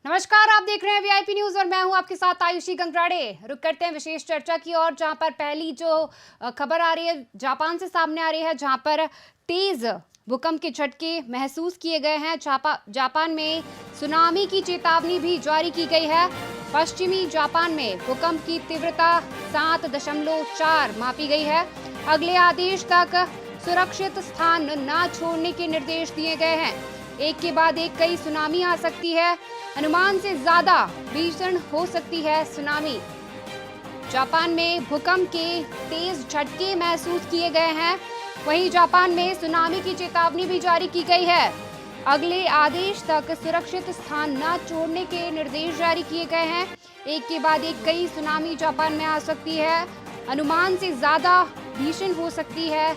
नमस्कार, आप देख रहे हैं वीआईपी न्यूज और मैं हूं आपके साथ आयुषी गंगराड़े। रुक करते हैं विशेष चर्चा की ओर, जहां पर पहली जो खबर आ रही है जापान से सामने आ रही है, जहां पर तेज भूकंप के झटके महसूस किए गए हैं। जापान में सुनामी की चेतावनी भी जारी की गई है। पश्चिमी जापान में भूकंप की तीव्रता 7.4 मापी गई है। अगले आदेश तक सुरक्षित स्थान न छोड़ने के निर्देश दिए गए हैं। एक के बाद एक कई सुनामी आ सकती है। अनुमान से ज्यादा भीषण हो सकती है सुनामी। जापान में भूकंप के तेज झटके महसूस किए गए हैं। वहीं जापान में सुनामी की चेतावनी भी जारी की गई है। अगले आदेश तक सुरक्षित स्थान न छोड़ने के निर्देश जारी किए गए हैं। एक के बाद एक कई सुनामी जापान में आ सकती है। अनुमान से ज्यादा भीषण हो सकती है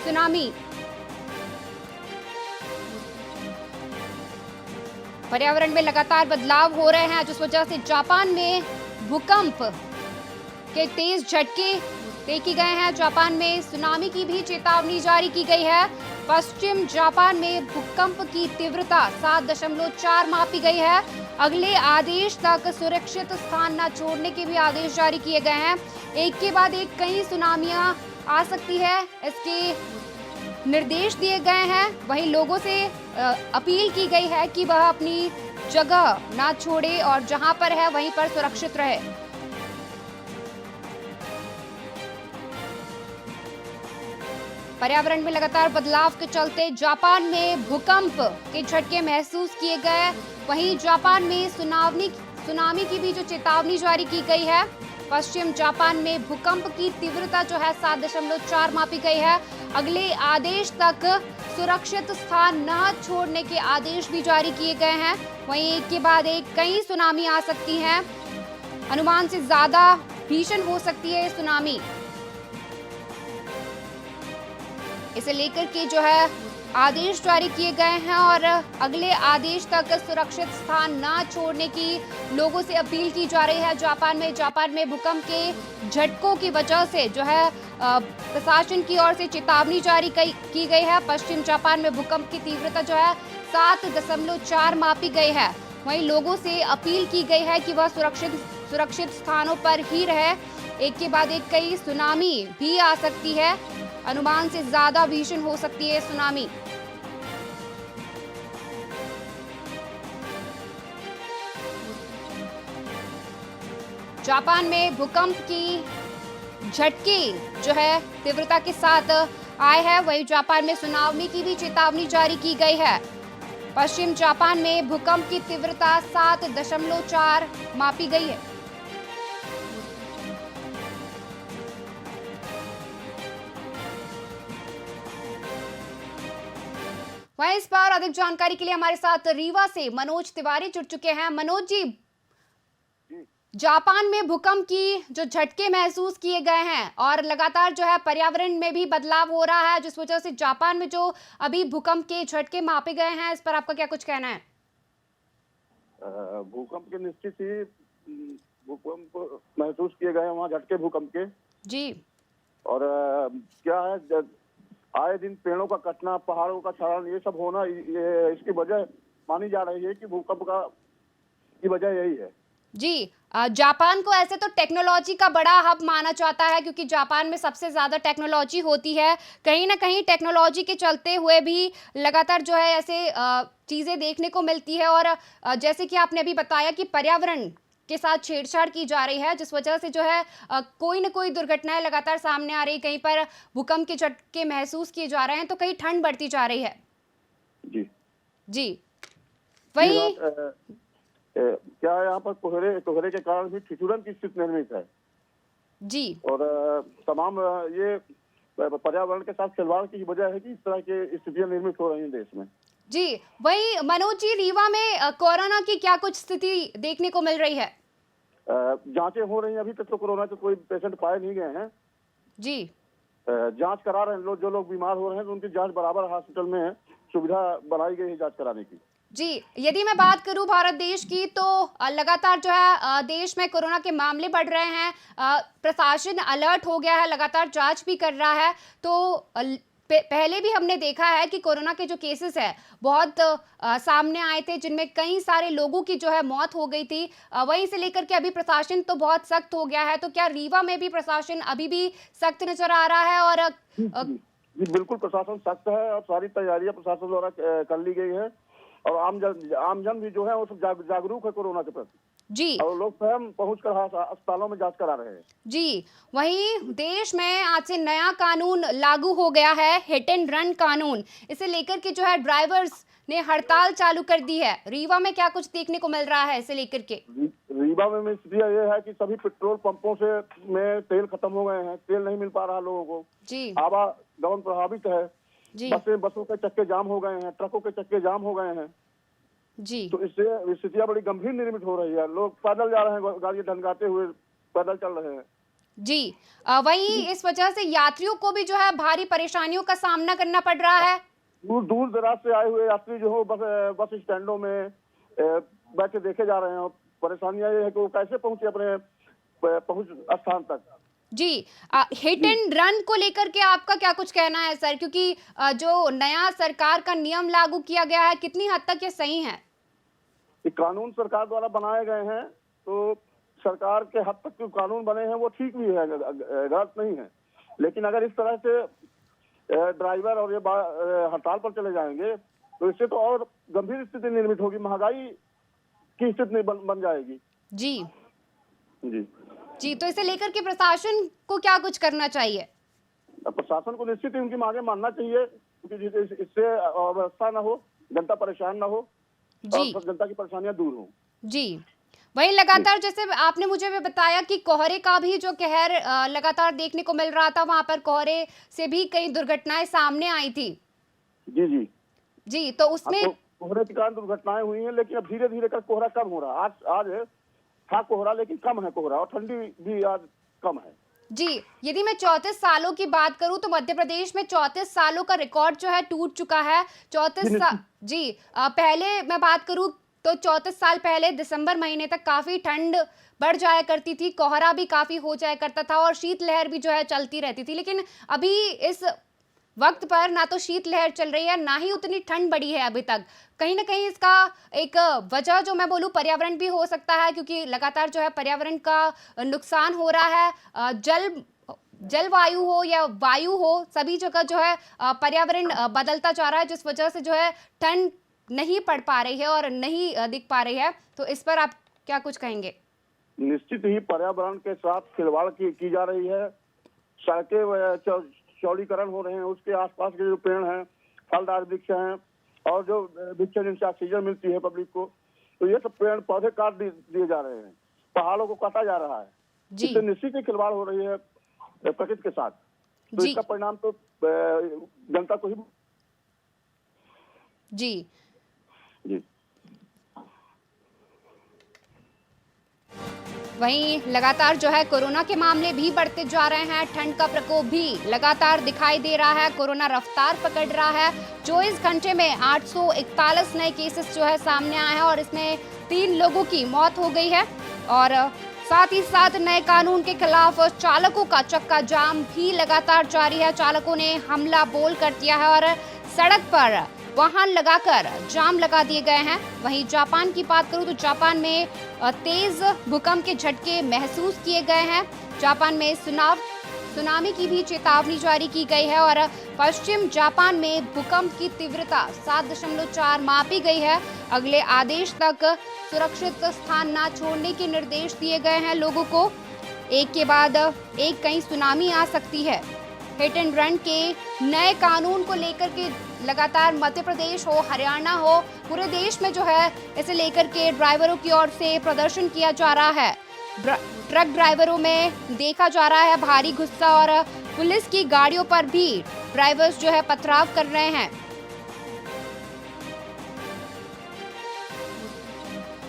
सुनामी। पर्यावरण में लगातार बदलाव हो रहे हैं, जिस वजह से जापान में भूकंप के तेज झटके देखे गए हैं। जापान में सुनामी की भी चेतावनी जारी की गई है। पश्चिम जापान में भूकंप की तीव्रता 7.4 मापी गई है। अगले आदेश तक सुरक्षित स्थान न छोड़ने के भी आदेश जारी किए गए हैं। एक के बाद एक कई सुनामियां आ सकती है, इसके निर्देश दिए गए हैं। वहीं लोगों से अपील की गई है कि वह अपनी जगह ना छोड़े और जहां पर है वहीं पर सुरक्षित रहे। पर्यावरण में लगातार बदलाव के चलते जापान में भूकंप के झटके महसूस किए गए। वहीं जापान में सुनामी की भी जो चेतावनी जारी की गई है। पश्चिम जापान में भूकंप की तीव्रता जो है 7.4 मापी गई है। अगले आदेश तक सुरक्षित स्थान न छोड़ने के आदेश भी जारी किए गए हैं। वहीं एक के बाद एक कई सुनामी आ सकती हैं। अनुमान से ज्यादा भीषण हो सकती है सुनामी। इसे लेकर के जो है आदेश जारी किए गए हैं और अगले आदेश तक सुरक्षित स्थान न छोड़ने की लोगों से अपील की जा रही है। जापान में भूकंप के झटकों की वजह से जो है प्रशासन की ओर से चेतावनी जारी की गई है। पश्चिम जापान में भूकंप की तीव्रता जो है 7.4 मापी गई है। वहीं लोगों से अपील की गई है कि वह सुरक्षित स्थानों पर ही रहे। एक के बाद एक कई सुनामी भी आ सकती है। अनुमान से ज्यादा भीषण हो सकती है सुनामी। जापान में भूकंप की झटके जो है तीव्रता के साथ आए हैं। वहीं जापान में सुनामी की भी चेतावनी जारी की गई है। पश्चिम जापान में भूकंप की तीव्रता 7.4 मापी गई है। वहीं इस पर अधिक जानकारी के लिए हमारे साथ रीवा से मनोज तिवारी जुड़ चुके हैं। मनोज जी, जापान में भूकंप की जो झटके महसूस किए गए हैं और लगातार जो है पर्यावरण में भी बदलाव हो रहा है, जिस वजह से जापान में जो अभी भूकंप के झटके मापे गए हैं, इस पर आपका क्या कुछ कहना है? भूकंप के निश्चित ही भूकंप महसूस किए गए वहाँ, झटके भूकंप के जी। और क्या है, आए दिन पेड़ों का कटना, पहाड़ों का क्षरण, ये सब होना, ये इसकी वजह मानी जा रही है कि भूकंप की वजह यही है। जी, जापान को ऐसे तो टेक्नोलॉजी का बड़ा हब माना जाता है, क्योंकि जापान में सबसे ज्यादा टेक्नोलॉजी होती है। कहीं ना कहीं टेक्नोलॉजी के चलते हुए भी लगातार जो है ऐसे चीजें देखने को मिलती है। और जैसे कि आपने अभी बताया कि पर्यावरण के साथ छेड़छाड़ की जा रही है, जिस वजह से जो है कोई न कोई दुर्घटनाएं लगातार सामने आ रही। कहीं पर भूकंप के झटके महसूस किए जा रहे हैं, तो कहीं ठंड बढ़ती जा रही है। जी जी, वही क्या है, यहाँ पर कोहरे के कारण भी ठिठुरन की स्थिति निर्मित है जी। और तमाम ये पर्यावरण के साथ खिलवाड़ की वजह है कि इस तरह की स्थितियां निर्मित हो रही हैं देश में। जी, वही मनोज जी, रीवा में कोरोना की क्या कुछ स्थिति देखने को मिल रही है? जांचें हो रही हैं, अभी तक तो कोरोना के कोई पेशेंट पाए नहीं गए हैं जी। जांच करा रहे हैं लोग, जो लोग बीमार हो रहे हैं तो उनकी जांच बराबर हॉस्पिटल में सुविधा बनाई गई है जांच कराने की। जी, यदि मैं बात करूं भारत देश की, तो लगातार जो है देश में कोरोना के मामले बढ़ रहे हैं। प्रशासन अलर्ट हो गया है, लगातार जांच भी कर रहा है। तो पहले भी हमने देखा है कि कोरोना के जो केसेस है बहुत सामने आए थे, जिनमें कई सारे लोगों की जो है मौत हो गई थी। वहीं से लेकर के अभी प्रशासन तो बहुत सख्त हो गया है, तो क्या रीवा में भी प्रशासन अभी भी सख्त नजर आ रहा है? और जी बिल्कुल, प्रशासन सख्त है और सारी तैयारियां प्रशासन द्वारा कर ली गई है और आमजन भी जो है वो सब जागरूक है कोरोना के प्रति जी और लोग स्वयं पहुंचकर अस्पतालों में जांच करा रहे हैं। जी, वहीं देश में आज से नया कानून लागू हो गया है, हिट एंड रन कानून। इसे लेकर के जो है ड्राइवर्स ने हड़ताल चालू कर दी है। रीवा में क्या कुछ देखने को मिल रहा है इसे लेकर के? रीवा में स्थिति ये है कि सभी पेट्रोल पंपों से में तेल खत्म हो गए हैं, तेल नहीं मिल पा रहा लोगों को जी, आवागमन प्रभावित है जी, बसों के चक्के जाम हो गए हैं, ट्रकों के चक्के जाम हो गए हैं। जी, तो इससे स्थितियां बड़ी गंभीर निर्मित हो रही है। लोग पैदल जा रहे हैं, गाड़ी ढंगाते हुए पैदल चल रहे हैं। जी। वहीं इस वजह से यात्रियों को भी जो है भारी परेशानियों का सामना करना पड़ रहा है। दूर दराज से आए हुए यात्री जो हो बस स्टैंडों में बैठे देखे जा रहे हैं। परेशानियां ये है कि वो कैसे पहुंचे अपने पहुंच स्थान तक। जी, हिट एंड रन को लेकर के आपका क्या कुछ कहना है सर? क्योंकि जो नया सरकार का नियम लागू किया गया है, कितनी हद तक ये सही है? ये कानून सरकार द्वारा बनाए गए हैं, तो सरकार के हद तक जो कानून बने हैं वो ठीक भी है, गलत नहीं है। लेकिन अगर इस तरह से ड्राइवर और ये हड़ताल पर चले जाएंगे तो इससे तो और गंभीर स्थिति निर्मित होगी, महंगाई की स्थिति बन जाएगी। जी जी जी, तो इसे लेकर के प्रशासन को क्या कुछ करना चाहिए? प्रशासन को निश्चित ही उनकी मांगे मानना चाहिए, क्योंकि इससे अव्यवस्था न हो, जनता परेशान न हो जी, और जनता की परेशानियां दूर हों। जी। वहीं लगातार जैसे आपने मुझे भी बताया कि कोहरे का भी जो कहर लगातार देखने को मिल रहा था, वहां पर कोहरे से भी कई दुर्घटनाएं सामने आई थी। जी जी जी, तो उसमें तो कोहरे के कारण दुर्घटनाएं हुई हैं, लेकिन अब धीरे धीरे कर कोहरा कम हो रहा है। आज था कोहरा, लेकिन कम है कोहरा और ठंडी भी आज कम है। जी, यदि मैं 34 सालों की बात करूं तो मध्य प्रदेश में 34 सालों का रिकॉर्ड जो है टूट चुका है। 34 साल जी, पहले मैं बात करूं तो 34 साल पहले दिसंबर महीने तक काफी ठंड बढ़ जाया करती थी, कोहरा भी काफी हो जाया करता था और शीतलहर भी जो है चलती रहती थी। लेकिन अभी इस वक्त पर ना तो शीतलहर चल रही है, ना ही उतनी ठंड बढ़ी है अभी तक। कहीं ना कहीं इसका एक वजह जो मैं बोलूं पर्यावरण भी हो सकता है, क्योंकि लगातार जो है पर्यावरण का नुकसान हो रहा है। जलवायु हो या वायु हो, सभी जगह जो है पर्यावरण बदलता जा रहा है, जिस वजह से जो है ठंड नहीं पड़ पा रही है और नहीं दिख पा रही है। तो इस पर आप क्या कुछ कहेंगे? निश्चित ही पर्यावरण के साथ खिलवाड़ की जा रही है। सड़कें चौड़ीकरण हो रहे हैं, उसके आसपास के जो पेड़ हैं, फलदार वृक्ष हैं और जो वृक्ष जिनसे ऑक्सीजन मिलती है पब्लिक को, तो ये सब पेड़ पौधे काट दिए जा रहे हैं, पहाड़ों को काटा जा रहा है। इससे निश्चित ही खिलवाड़ हो रही है प्रकृति के साथ। तो इसका परिणाम तो जनता को ही। जी जी, वहीं लगातार जो है कोरोना के मामले भी बढ़ते जा रहे हैं, ठंड का प्रकोप भी लगातार दिखाई दे रहा है, कोरोना रफ्तार पकड़ रहा है। 24 घंटे में 841 नए केसेस जो है सामने आए हैं और इसमें 3 लोगों की मौत हो गई है। और साथ ही साथ नए कानून के खिलाफ चालकों का चक्का जाम भी लगातार जारी है। चालकों ने हमला बोल कर दिया है और सड़क पर वाहन लगाकर जाम लगा दिए गए हैं। वहीं जापान की बात करूं तो जापान में तेज भूकंप के झटके महसूस किए गए हैं। जापान में सुनामी की भी चेतावनी जारी की गई है और पश्चिम जापान में भूकंप की तीव्रता 7.4 मापी गई है। अगले आदेश तक सुरक्षित स्थान न छोड़ने के निर्देश दिए गए हैं लोगों को। एक के बाद एक कहीं सुनामी आ सकती है। हिट एंड रन के नए कानून को लेकर के लगातार मध्य प्रदेश हो, हरियाणा हो, पूरे देश में जो है इसे लेकर के ड्राइवरों की ओर से प्रदर्शन किया जा रहा है। ट्रक ड्राइवरों में देखा जा रहा है भारी गुस्सा और पुलिस की गाड़ियों पर भी ड्राइवर्स जो है पथराव कर रहे हैं।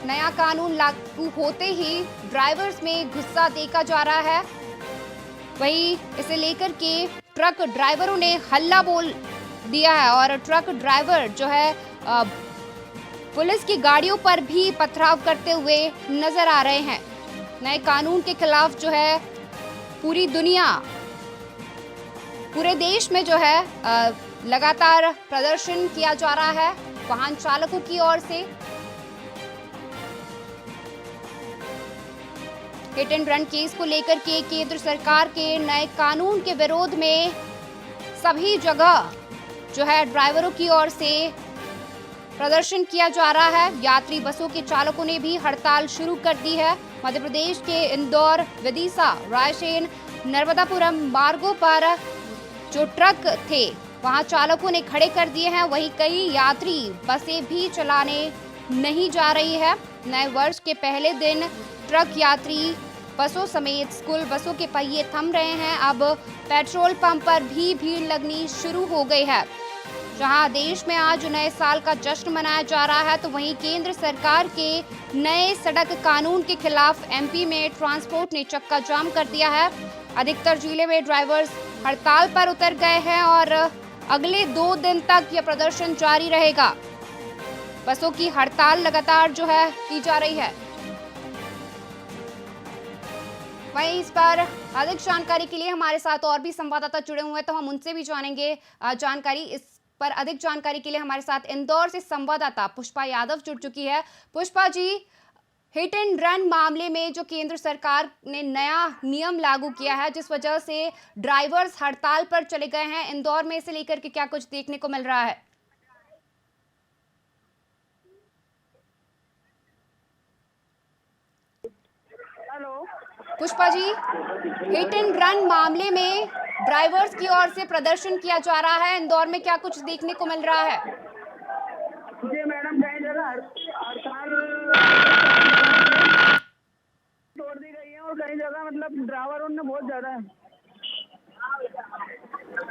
नया कानून लागू होते ही ड्राइवर्स में गुस्सा देखा जा रहा है। वहीं इसे लेकर के ट्रक ड्राइवरों ने हल्ला बोल दिया है और ट्रक ड्राइवर जो है पुलिस की गाड़ियों पर भी पथराव करते हुए नजर आ रहे हैं। नए कानून के खिलाफ जो है पूरी दुनिया पूरे देश में जो है लगातार प्रदर्शन किया जा रहा है वाहन चालकों की ओर से। हिट एंड रन केस को लेकर के केंद्र सरकार के नए कानून के विरोध में सभी जगह जो है ड्राइवरों की ओर से प्रदर्शन किया जा रहा है। यात्री बसों के चालकों ने भी हड़ताल शुरू कर दी है। मध्य प्रदेश के इंदौर, विदिशा, रायसेन, नर्मदापुरम मार्गों पर जो ट्रक थे वहां चालकों ने खड़े कर दिए हैं। वहीं कई यात्री बसें भी चलाने नहीं जा रही है। नए वर्ष के पहले दिन ट्रक यात्री बसों समेत स्कूल बसों के पहिए थम रहे हैं। अब पेट्रोल पंप पर भी भीड़ लगनी शुरू हो गई है। जहां देश में आज नए साल का जश्न मनाया जा रहा है, तो वहीं केंद्र सरकार के नए सड़क कानून के खिलाफ एमपी में ट्रांसपोर्ट ने चक्का जाम कर दिया है। अधिकतर जिले में ड्राइवर्स हड़ताल पर उतर गए हैं और अगले 2 दिन तक यह प्रदर्शन जारी रहेगा। बसों की हड़ताल लगातार जो है की जा रही है। वहीं इस पर अधिक जानकारी के लिए हमारे साथ और भी संवाददाता जुड़े हुए हैं, तो हम उनसे भी जानेंगे जानकारी। इस पर अधिक जानकारी के लिए हमारे साथ इंदौर से संवाददाता पुष्पा यादव जुड़ चुकी है। Pushpa ji, hit and run मामले में जो केंद्र सरकार ने नया नियम लागू किया है, जिस वजह से ड्राइवर्स हड़ताल पर चले गए हैं, इंदौर में इसे लेकर के क्या कुछ देखने को मिल रहा है? Hello Pushpa ji, hit and run मामले में ड्राइवर्स की ओर से प्रदर्शन किया जा रहा है, इंदौर में क्या कुछ देखने को मिल रहा है? जी मैडम, कई जगह हड़ताल तोड़ दी गई है और कई जगह मतलब ड्राइवरों ने बहुत ज्यादा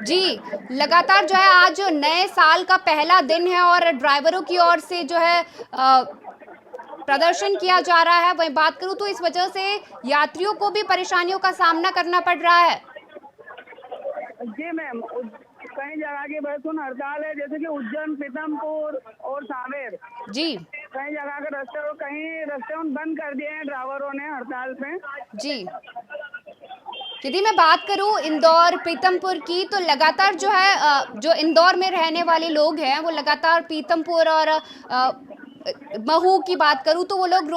जी, लगातार जो है आज नए साल का पहला दिन है और ड्राइवरों की ओर से जो है प्रदर्शन किया जा रहा है। वहीं बात करूं तो इस वजह से यात्रियों को भी परेशानियों का सामना करना पड़ रहा है। जी मैम, कई जगह की बसों हड़ताल है, जैसे कि उज्जैन, पीतमपुर और सांवेर। जी कई जगह के रास्ते और कहीं रास्ते बंद कर दिए हैं ड्राइवरों ने हड़ताल पे। जी, यदि मैं बात करूं इंदौर, पीतमपुर की, तो लगातार जो है जो इंदौर में रहने वाले लोग हैं वो लगातार पीतमपुर और महू की बात करूं तो वो लोग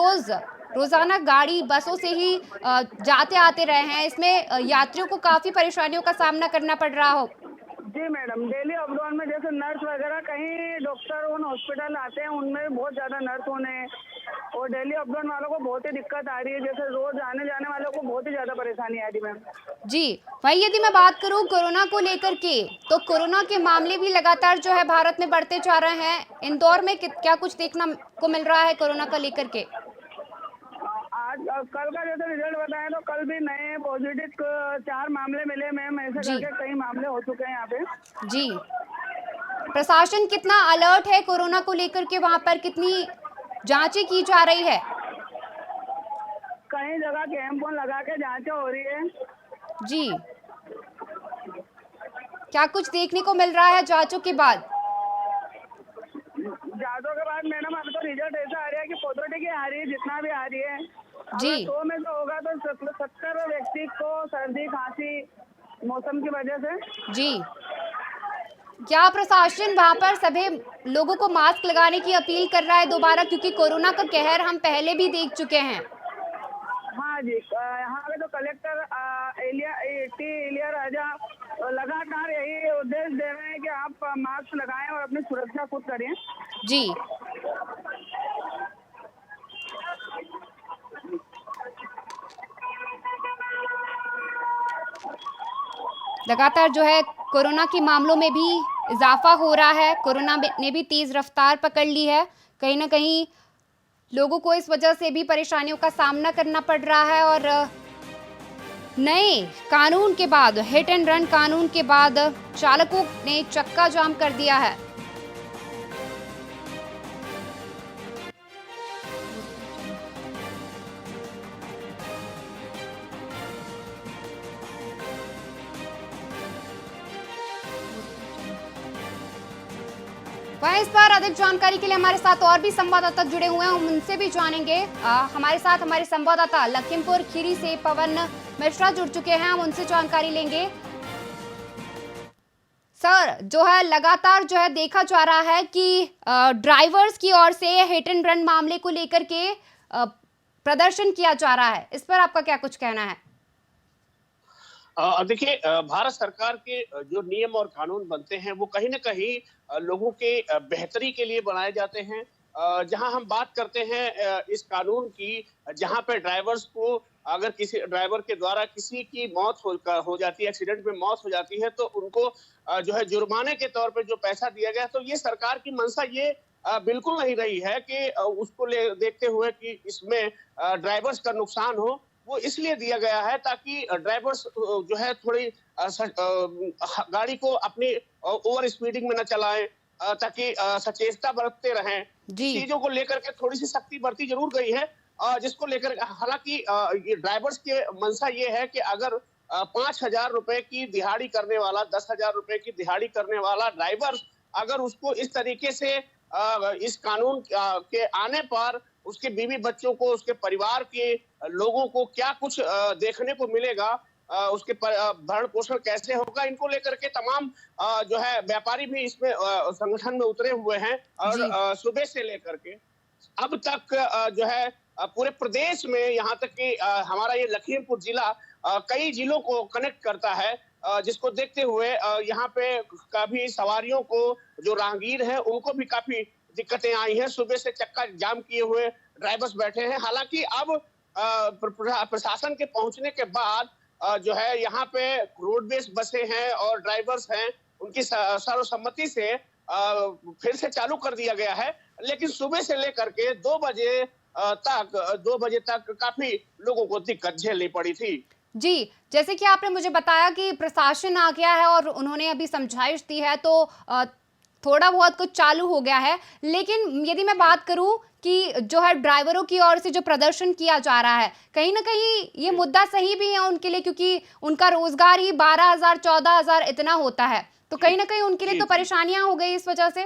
रोजाना गाड़ी बसों से ही जाते आते रहे हैं। इसमें यात्रियों को काफी परेशानियों का सामना करना पड़ रहा हो। जी मैडम, डेली अप डाउन में जैसे नर्स वगैरह कहीं डॉक्टर उन हॉस्पिटल आते हैं, उनमें बहुत ज्यादा नर्स होने और डेली अप डाउन वालों को बहुत ही दिक्कत आ रही है। जैसे रोज आने जाने वालों को बहुत ही ज्यादा परेशानी आ रही है मैम। जी, वही यदि मैं बात करूं कोरोना को लेकर के, तो कोरोना के मामले भी लगातार जो है भारत में बढ़ते जा रहे हैं। इंदौर में क्या कुछ देखना को मिल रहा है कोरोना को लेकर के? आज कल का जैसे रिजल्ट बताया तो कल भी नए पॉजिटिव 4 मामले मिले मैम। ऐसे करके कई मामले हो चुके हैं यहाँ पे। जी, प्रशासन कितना अलर्ट है कोरोना को लेकर के? वहां पर कितनी जांचें की जा रही है? कई जगह कैंप लगा के जांचें हो रही है। जी, क्या कुछ देखने को मिल रहा है जांचों के बाद? जांचों के बाद मैडम अब तो रिजल्ट ऐसा आ रहा है कि पॉजिटिव आ रही है, जितना भी आ रही है। जी, 100 में से होगा तो 70 व्यक्ति को सर्दी खांसी मौसम की वजह से। जी, क्या प्रशासन वहां पर सभी लोगों को मास्क लगाने की अपील कर रहा है दोबारा, क्योंकि कोरोना का कहर हम पहले भी देख चुके हैं? हाँ जी, यहाँ के तो कलेक्टर एलिया राजा लगातार यही उद्देश्य दे रहे हैं कि आप मास्क लगाएं और अपनी सुरक्षा खुद करें। जी, लगातार जो है कोरोना के मामलों में भी इजाफा हो रहा है। कोरोना ने भी तेज रफ्तार पकड़ ली है। कहीं ना कहीं लोगों को इस वजह से भी परेशानियों का सामना करना पड़ रहा है और नए कानून के बाद, हिट एंड रन कानून के बाद चालकों ने चक्का जाम कर दिया है। वहीं इस पर अधिक जानकारी के लिए हमारे साथ और भी संवाददाता जुड़े हुए हैं, हम उनसे भी जानेंगे। हमारे साथ हमारे संवाददाता लखीमपुर खीरी से पवन मिश्रा जुड़ चुके हैं, हम उनसे जानकारी लेंगे। सर, जो है लगातार जो है देखा जा रहा है कि ड्राइवर्स की ओर से हिट एंड रन मामले को लेकर के प्रदर्शन किया जा रहा है। इस पर आपका क्या कुछ कहना है? देखिए, भारत सरकार के जो नियम और कानून बनते हैं वो कहीं न कहीं लोगों के बेहतरी के लिए बनाए जाते हैं। जहां हम बात करते हैं इस कानून की, जहां पे ड्राइवर्स को अगर किसी ड्राइवर के द्वारा किसी की मौत हो जाती है, एक्सीडेंट में मौत हो जाती है, तो उनको जो है जुर्माने के तौर पे जो पैसा दिया गया, तो ये सरकार की मंशा ये बिल्कुल नहीं रही है कि उसको देखते हुए कि इसमें ड्राइवर्स का नुकसान हो। वो इसलिए दिया गया है ताकि ड्राइवर्स जो है थोड़ी गाड़ी को अपनी ओवर स्पीडिंग में न चलाएं, ताकि सचेतता बरतते रहें। जी। चीजों को लेकर के थोड़ी सी सख्ती बरती जरूर गई है, जिसको लेकर हालांकि ये ड्राइवर्स के मंशा ये है कि अगर 5,000 रुपए की दिहाड़ी करने वाला, 10,000 रुपए की दिहाड़ी करने वाला ड्राइवर अगर उसको इस तरीके से इस कानून के आने पर उसके बीवी बच्चों को, उसके परिवार के लोगों को क्या कुछ देखने को मिलेगा, उसके भरण पोषण कैसे होगा, इनको लेकर के तमाम जो है व्यापारी भी इसमें संगठन में उतरे हुए हैं। और जी। सुबह से लेकर के अब तक जो है पूरे प्रदेश में, यहाँ तक कि हमारा ये लखीमपुर जिला कई जिलों को कनेक्ट करता है, जिसको देखते हुए यहाँ पे काफी सवारियों को, जो राहगीर हैं, उनको भी काफी दिक्कतें आई हैं। सुबह से चक्का जाम किए हुए ड्राइवर्स बैठे हैं। हालांकि अब प्रशासन के पहुंचने के बाद जो है यहाँ पे रोडवेज बसें हैं और ड्राइवर्स हैं, उनकी सर्वसम्मति से फिर से चालू कर दिया गया है। लेकिन सुबह से लेकर के 2 बजे तक काफी लोगों को दिक्कत झेलनी पड़ी थी। जी, जैसे कि आपने मुझे बताया कि प्रशासन आ गया है और उन्होंने अभी समझाइश दी है, तो थोड़ा बहुत कुछ चालू हो गया है। लेकिन यदि मैं बात करूं कि जो है ड्राइवरों की ओर से जो प्रदर्शन किया जा रहा है, कहीं ना कहीं ये मुद्दा सही भी है उनके लिए, क्योंकि उनका रोजगार ही 12,000 14,000 इतना होता है, तो कहीं ना कहीं उनके लिए तो परेशानियां हो गई इस वजह से।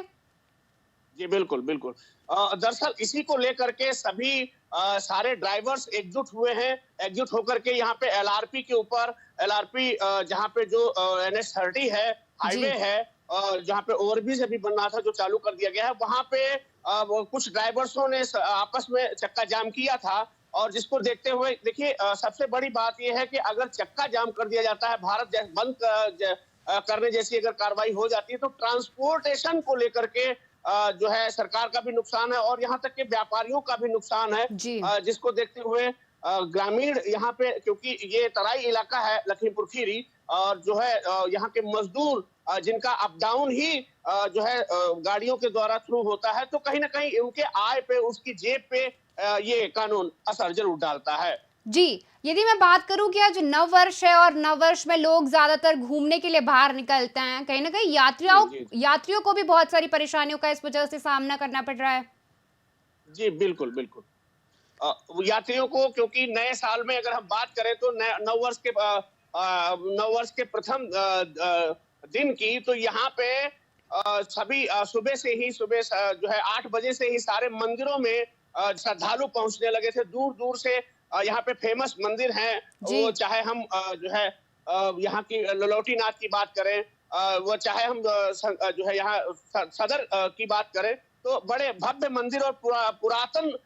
जी बिल्कुल बिल्कुल। दरअसल इसी को लेकर के सभी सारे ड्राइवर्स एकजुट हुए हैं। एकजुट होकर के यहाँ पे एलआरपी के ऊपर, एलआरपी जहाँ पे जो NH30 है, हाईवे है, जहाँ पे ओवरब्रिज अभी बन रहा था, जो चालू कर दिया गया है, वहां पे कुछ ड्राइवर्सों ने आपस में चक्का जाम किया था। और जिसको देखते हुए देखिए, सबसे बड़ी बात यह है कि अगर चक्का जाम कर दिया जाता है, भारत बंद करने जैसी अगर कार्रवाई हो जाती है, तो ट्रांसपोर्टेशन को लेकर के जो है सरकार का भी नुकसान है और यहाँ तक के व्यापारियों का भी नुकसान है। जिसको देखते हुए ग्रामीण यहाँ पे, क्योंकि ये तराई इलाका है लखीमपुर खीरी, और जो है यहाँ के मजदूर जिनका अप डाउन ही जो है गाड़ियों के द्वारा थ्रू होता है, तो कहीं ना कहीं उनके आय पे, उसकी जेब पे ये कानून असर जरूर डालता है। जी, यदि मैं बात करूं कि आज नव वर्ष है और नव वर्ष में लोग ज्यादातर घूमने के लिए बाहर निकलते हैं, कहीं ना कहीं यात्रियों को भी बहुत सारी परेशानियों का इस वजह से सामना करना पड़ रहा है। जी बिल्कुल बिल्कुल। यात्रियों को, क्योंकि नए साल में अगर हम बात करें तो नव वर्ष के प्रथम दिन की, तो यहाँ पे सभी सुबह जो है 8 बजे से ही सारे मंदिरों में श्रद्धालु पहुंचने लगे थे। दूर दूर से यहाँ पे फेमस मंदिर हैं, वो चाहे हम जो है यहाँ की ललौटी नाथ की बात करें, वो चाहे हम जो है यहाँ सदर की बात करें, तो बड़े भव्य मंदिर और पुरातन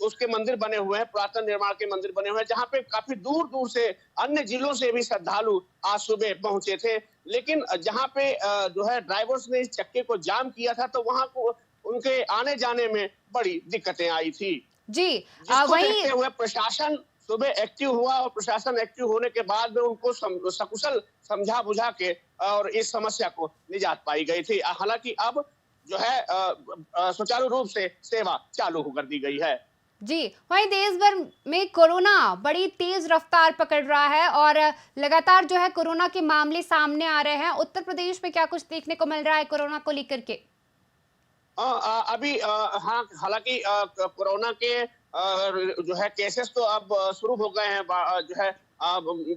उसके मंदिर बने हुए हैं, पुरातन निर्माण के मंदिर बने हुए हैं, जहाँ पे काफी दूर दूर से अन्य जिलों से भी श्रद्धालु आज सुबह पहुंचे थे। लेकिन जहाँ पे जो है ड्राइवर्स ने इस चक्के को जाम किया था, तो वहां को उनके आने जाने में बड़ी दिक्कतें आई थी। जी, वही हुए प्रशासन सुबह एक्टिव हुआ, और प्रशासन एक्टिव होने के बाद में उनको सकुशल समझा बुझा के और इस समस्या को निजात पाई गई थी। हालांकि अब जो है सुचारू रूप से सेवा चालू कर दी गई है। जी, वहीं देश भर में कोरोना बड़ी तेज रफ्तार पकड़ रहा है और लगातार जो है कोरोना के मामले सामने आ रहे हैं। उत्तर प्रदेश में क्या कुछ देखने को मिल रहा है कोरोना को लेकर के? अभी हाँ, हालांकि कोरोना के जो है केसेस तो अब शुरू हो गए हैं, जो है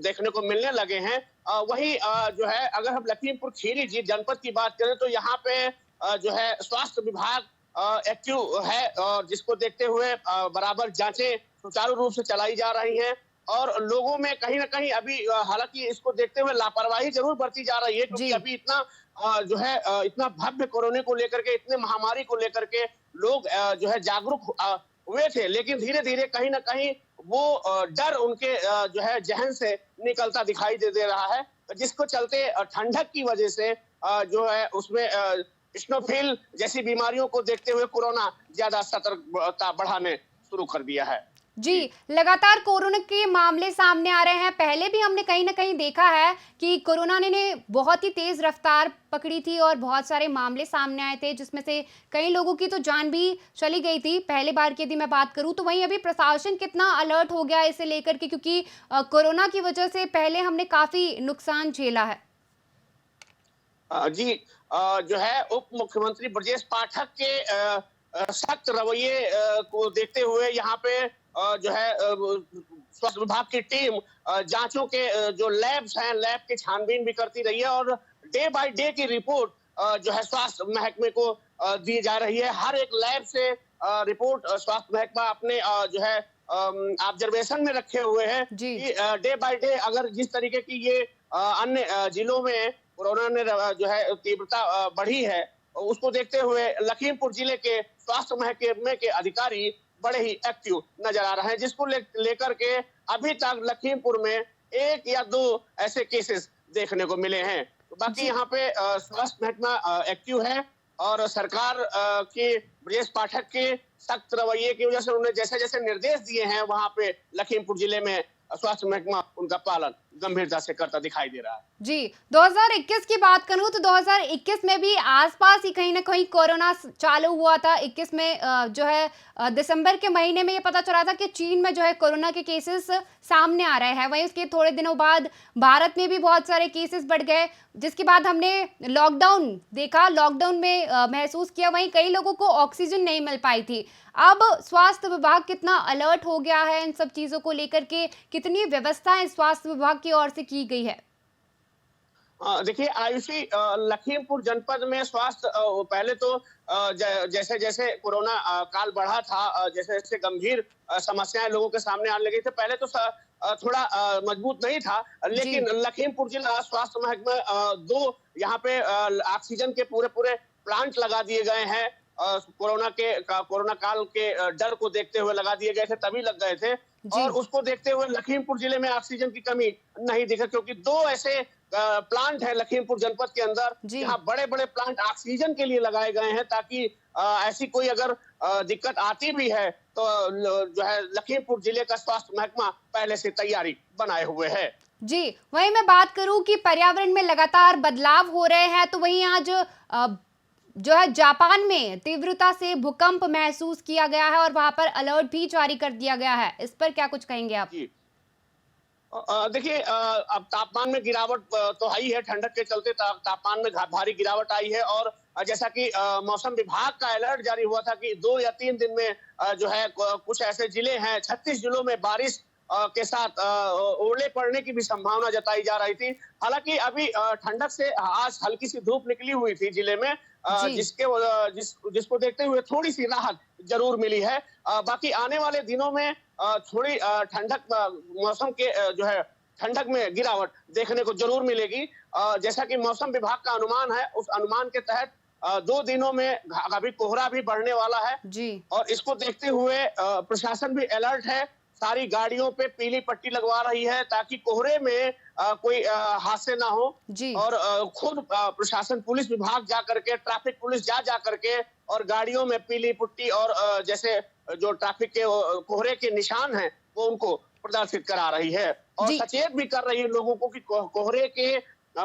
देखने को मिलने लगे हैं। वही जो है अगर हम लखीमपुर खीरी जी जनपद की बात करें, तो यहाँ पे जो है स्वास्थ्य विभाग एक्टिव है, और जिसको देखते हुए बराबर जांचें सुचारू रूप से चलाई जा रही हैं। और लोगों में कहीं ना कहीं अभी हालांकि इसको देखते हुए लापरवाही जरूर बरती जा रही है, क्योंकि जी। अभी इतना जो है इतना भव्य कोरोना को लेकर के, इतने महामारी को लेकर के लोग जो है जागरूक हुए थे, लेकिन धीरे धीरे कहीं ना कहीं वो डर उनके जो है जहन से निकलता दिखाई दे रहा है, जिसको चलते ठंडक की वजह से जो है उसमें स्नोफिल जैसी बीमारियों को देखते हुए कोरोना ज्यादा सतर्कता बढ़ाने शुरू कर दिया है। जी, लगातार कोरोना के मामले सामने आ रहे हैं। पहले भी हमने कहीं न कहीं देखा है कि कोरोना ने बहुत ही तेज़ रफ्तार पकड़ी थी और बहुत सारे मामले सामने आए थे, जिसमें से कई लोगों की तो जान भी चली गई थी। पहले बार की यदि मैं बात करूँ, तो वहीं अभी प्रशासन कितना अलर्ट हो गया है इसे लेकर के, क्योंकि कोरोना की वजह से पहले हमने काफ़ी नुकसान झेला है। जी, जो है उप मुख्यमंत्री ब्रजेश पाठक के सख्त रवैये को देखते हुए यहाँ पे जो है स्वास्थ्य विभाग की टीम जांचों के जो लैब्स हैं, लैब की छानबीन भी करती रही है, और डे बाय डे की रिपोर्ट जो है स्वास्थ्य महकमे को दी जा रही है। हर एक लैब से रिपोर्ट स्वास्थ्य महकमा अपने जो है ऑब्जर्वेशन में रखे हुए हैं जी। कि डे बाय डे अगर जिस तरीके की ये अन्य जिलों में कोरोना ने जो है तीव्रता बढ़ी है, उसको देखते हुए लखीमपुर जिले के स्वास्थ्य महकमे के अधिकारी बड़े ही एक्टिव नजर आ रहे हैं, जिसको लेकर के अभी तक लखीमपुर में 1 या 2 ऐसे केसेस देखने को मिले हैं। तो बाकी यहाँ पे स्वास्थ्य महकमा एक्टिव है, और सरकार के ब्रजेश पाठक के सख्त रवैये की वजह से उन्होंने जैसे जैसे निर्देश दिए हैं, वहां पे लखीमपुर जिले में स्वास्थ्य महकमा उनका पालन गंभीरता से करता दिखाई दे रहा है। जी, 2021 की बात करूं तो 2021 में भी आसपास ही कहीं ना कहीं कोरोना चालू हुआ था। 21 में जो है दिसंबर के महीने में ये पता चला था कि चीन में जो है कोरोना के केसेस सामने आ रहे हैं। वहीं उसके थोड़े दिनों बाद भारत में भी बहुत सारे केसेस बढ़ गए, जिसके बाद हमने लॉकडाउन देखा, लॉकडाउन में महसूस किया, वहीं कई लोगों को ऑक्सीजन नहीं मिल पाई थी। अब स्वास्थ्य विभाग कितना अलर्ट हो गया है इन सब चीजों को लेकर के, कितनी व्यवस्थाएं स्वास्थ्य विभाग की ओर से की गई है? देखिए आयुषी, लखीमपुर जनपद में स्वास्थ्य पहले तो जैसे जैसे कोरोना काल बढ़ा था, जैसे जैसे गंभीर समस्याएं लोगों के सामने आने लगी थी, पहले तो थोड़ा मजबूत नहीं था, लेकिन लखीमपुर जिला स्वास्थ्य महकमा 2 यहाँ पे ऑक्सीजन के पूरे पूरे प्लांट लगा दिए गए हैं। कोरोना काल के डर को देखते हुए लगा दिए गए थे, तभी लग गए थे, और उसको देखते हुए लखीमपुर जिले में ऑक्सीजन की कमी नहीं दिखा, क्योंकि 2 ऐसे प्लांट है लखीमपुर जनपद के अंदर, जहां बड़े बड़े प्लांट ऑक्सीजन के लिए लगाए गए हैं, ताकि ऐसी कोई अगर दिक्कत आती भी है तो जो है लखीमपुर जिले का स्वास्थ्य महकमा पहले से तैयारी बनाए हुए है। जी, वहीं मैं बात करूं कि पर्यावरण में लगातार बदलाव हो रहे हैं, तो वहीं आज जो है जापान में तीव्रता से भूकंप महसूस किया गया है और वहां पर अलर्ट भी जारी कर दिया गया है। इस पर क्या कुछ कहेंगे आप? देखिए, अब तापमान में गिरावट तो आई है, ठंडक के चलते तापमान में भारी गिरावट आई है, और जैसा कि मौसम विभाग का अलर्ट जारी हुआ था कि 2 या 3 दिन में जो है कुछ ऐसे जिले हैं, 36 जिलों में बारिश के साथ ओले पड़ने की भी संभावना जताई जा रही थी। हालांकि अभी ठंडक से आज हल्की सी धूप निकली हुई थी जिले में, जिसको देखते हुए थोड़ी सी राहत जरूर मिली है। बाकी आने वाले दिनों में थोड़ी ठंडक मौसम के जो है ठंडक में गिरावट देखने को जरूर मिलेगी। जैसा कि मौसम विभाग का अनुमान है, उस अनुमान के तहत 2 दिनों में अभी कोहरा भी बढ़ने वाला है जी, और इसको देखते हुए प्रशासन भी अलर्ट है, सारी गाड़ियों पे पीली पट्टी लगवा रही है, ताकि कोहरे में कोई हादसे ना हो जी। और खुद प्रशासन पुलिस विभाग जा करके, ट्रैफिक पुलिस जा करके और गाड़ियों में पीली पट्टी और जैसे जो ट्रैफिक के कोहरे के निशान हैं वो उनको प्रदर्शित करा रही है, और सचेत भी कर रही है लोगों को कि कोहरे के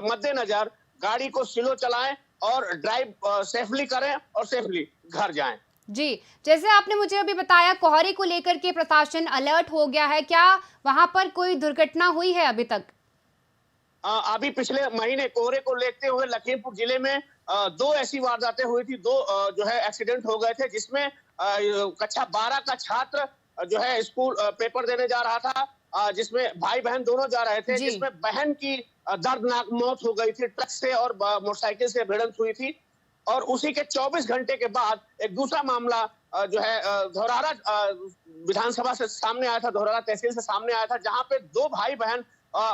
मद्देनजर गाड़ी को स्लो चलाएं और ड्राइव सेफली करें और सेफली घर जाएं। जी, जैसे आपने मुझे अभी बताया कोहरे को लेकर के प्रशासन अलर्ट हो गया है, क्या वहां पर कोई दुर्घटना हुई है अभी तक? अभी पिछले महीने कोहरे को लेते हुए लखीमपुर जिले में 2 ऐसी वारदातें हुई थी, 2 जो है एक्सीडेंट हो गए थे, जिसमें कक्षा 12 का छात्र जो है स्कूल पेपर देने जा रहा था, जिसमें भाई बहन दोनों जा रहे थे, जिसमें बहन की दर्दनाक मौत हो गई थी, ट्रक से और मोटरसाइकिल से भिड़ंत हुई थी, और उसी के 24 घंटे के बाद एक दूसरा मामला जो है धौरारा विधानसभा से सामने आया था, धौरारा तहसील से सामने आया था, जहां पे दो भाई बहन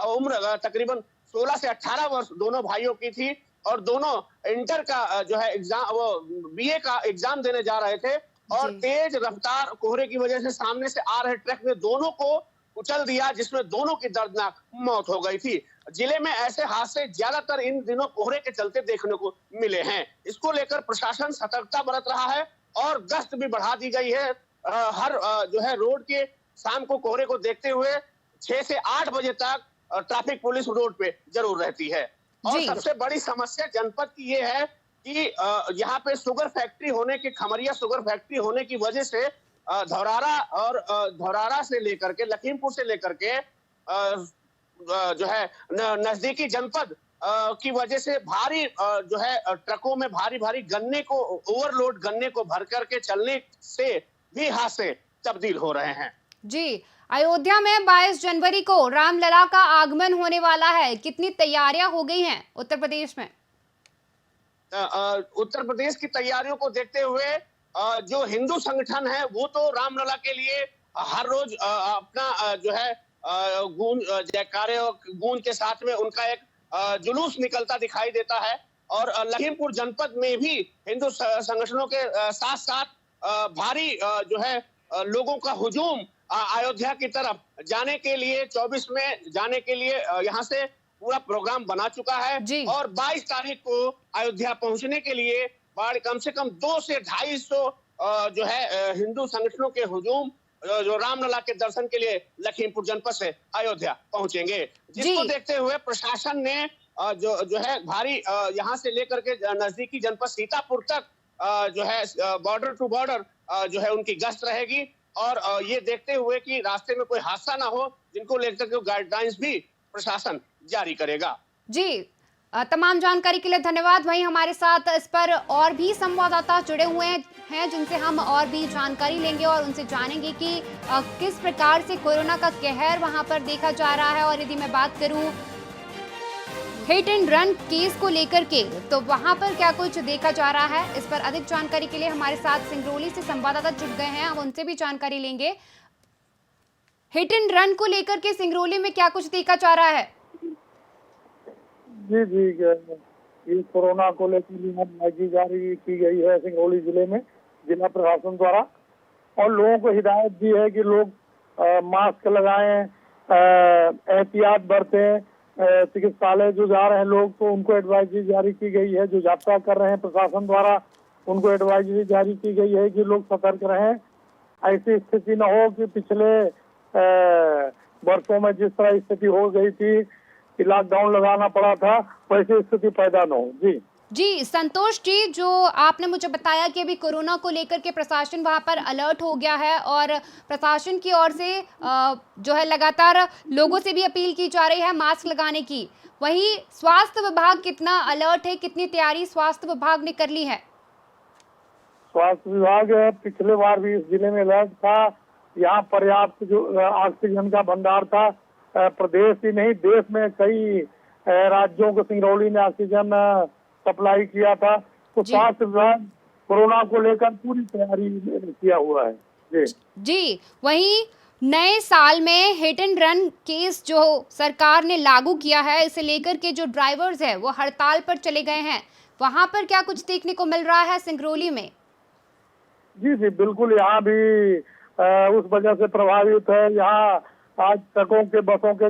उम्र तकरीबन 16 से 18 वर्ष दोनों भाइयों की थी और दोनों इंटर का जो है एग्जाम, वो बीए का एग्जाम देने जा रहे थे और जी। तेज रफ्तार कोहरे की वजह से सामने से आ रहे ट्रक ने दोनों को कुचल दिया, जिसमें दोनों की दर्दनाक मौत हो गई थी। जिले में ऐसे हादसे ज्यादातर इन दिनों कोहरे के चलते देखने को मिले हैं। इसको लेकर प्रशासन सतर्कता बरत रहा है और गश्त भी बढ़ा दी गई है। हर जो है रोड के शाम को कोहरे को देखते हुए 6 से 8 बजे तक ट्रैफिक पुलिस रोड पे जरूर रहती है। और जी। सबसे बड़ी समस्या जनपद की ये है कि यहाँ पे शुगर फैक्ट्री होने की, खमरिया शुगर फैक्ट्री होने की वजह से धौरारा और धौरारा से लेकर के लखीमपुर से लेकर के जो है नजदीकी जनपद की वजह से भारी जो है ट्रकों में भारी भारी गन्ने को, ओवरलोड गन्ने को भर करके चलने से भी हादसे तब्दील हो रहे हैं। जी, अयोध्या में 22 जनवरी को रामलला का आगमन होने वाला है। कितनी तैयारियां हो गई हैं उत्तर प्रदेश में? उत्तर प्रदेश की तैयारियों को देखते हुए जो हिंदू संगठन है वो तो रामलला के लिए हर रोज अपना जो है गूंज, जयकारे और गूंज के साथ में उनका एक जुलूस निकलता दिखाई देता है। और लखीमपुर जनपद में भी हिंदू संगठनों के साथ साथ भारी जो है लोगों का हुजूम अयोध्या की तरफ जाने के लिए, 24 में जाने के लिए यहाँ से पूरा प्रोग्राम बना चुका है। जी। और 22 तारीख को अयोध्या पहुंचने के लिए कम से कम 200 से 250 जो है हिंदू संगठनों के हुजूम जो रामलला के दर्शन के लिए लखीमपुर जनपद से अयोध्या पहुंचेंगे, जिसको देखते हुए प्रशासन ने जो है भारी यहाँ से लेकर के नजदीकी जनपद सीतापुर तक जो है बॉर्डर टू बॉर्डर जो है उनकी गश्त रहेगी। और ये देखते हुए कि रास्ते में कोई हादसा ना हो, जिनको लेकर के गाइडलाइंस भी प्रशासन जारी करेगा। जी, तमाम जानकारी के लिए धन्यवाद। वहीं हमारे साथ इस पर और भी संवाददाता जुड़े हुए हैं जिनसे हम और भी जानकारी लेंगे और उनसे जानेंगे कि किस प्रकार से कोरोना का कहर वहां पर देखा जा रहा है। और यदि मैं बात करूं हिट एंड रन केस को लेकर के, तो वहां पर क्या कुछ देखा जा रहा है, इस पर अधिक जानकारी के लिए हमारे साथ सिंगरौली से संवाददाता जुड़ गए हैं। हम उनसे भी जानकारी लेंगे। हिट एंड रन को लेकर के सिंगरौली में क्या कुछ देखा जा रहा है? जी जी, ये कोरोना को लेकर निगरानी जारी की गई है सिंगरौली जिले में जिला प्रशासन द्वारा। और लोगों को हिदायत दी है कि लोग मास्क लगाएं, एहतियात बरतें। चिकित्सालय जो जा रहे हैं लोग, तो उनको एडवाइजरी जारी की गई है। जो यात्रा कर रहे हैं प्रशासन द्वारा, उनको एडवाइजरी जारी की गई है कि लोग सतर्क रहें। ऐसी स्थिति न हो कि पिछले वर्षों में जिस तरह स्थिति हो गई थी कि लॉकडाउन लगाना पड़ा था, वैसी स्थिति पैदा न हो। जी जी, संतोष जी, जो आपने मुझे बताया कि अभी कोरोना को लेकर के प्रशासन वहां पर अलर्ट हो गया है और प्रशासन की ओर से जो है लगातार लोगों से भी अपील की जा रही है मास्क लगाने की। वहीं स्वास्थ्य विभाग कितना अलर्ट है, कितनी तैयारी स्वास्थ्य विभाग ने कर ली है? स्वास्थ्य विभाग पिछले बार भी इस जिले में अलर्ट था। यहाँ पर्याप्त जो ऑक्सीजन का भंडार था। प्रदेश ही नहीं, देश में कई राज्यों को सिंगरौली ने ऑक्सीजन सप्लाई किया था। तो स्वास्थ्य विभाग कोरोना को लेकर पूरी तैयारी किया हुआ है। जी, वहीं नए साल में हिट एंड रन केस जो सरकार ने लागू किया है, इसे लेकर के जो ड्राइवर्स हैं वो हड़ताल पर चले गए हैं। वहां पर क्या कुछ देखने को मिल रहा है सिंगरौली में? जी जी, बिल्कुल। यहाँ भी उस वजह से प्रभावित है। यहाँ आज ट्रकों के, बसों के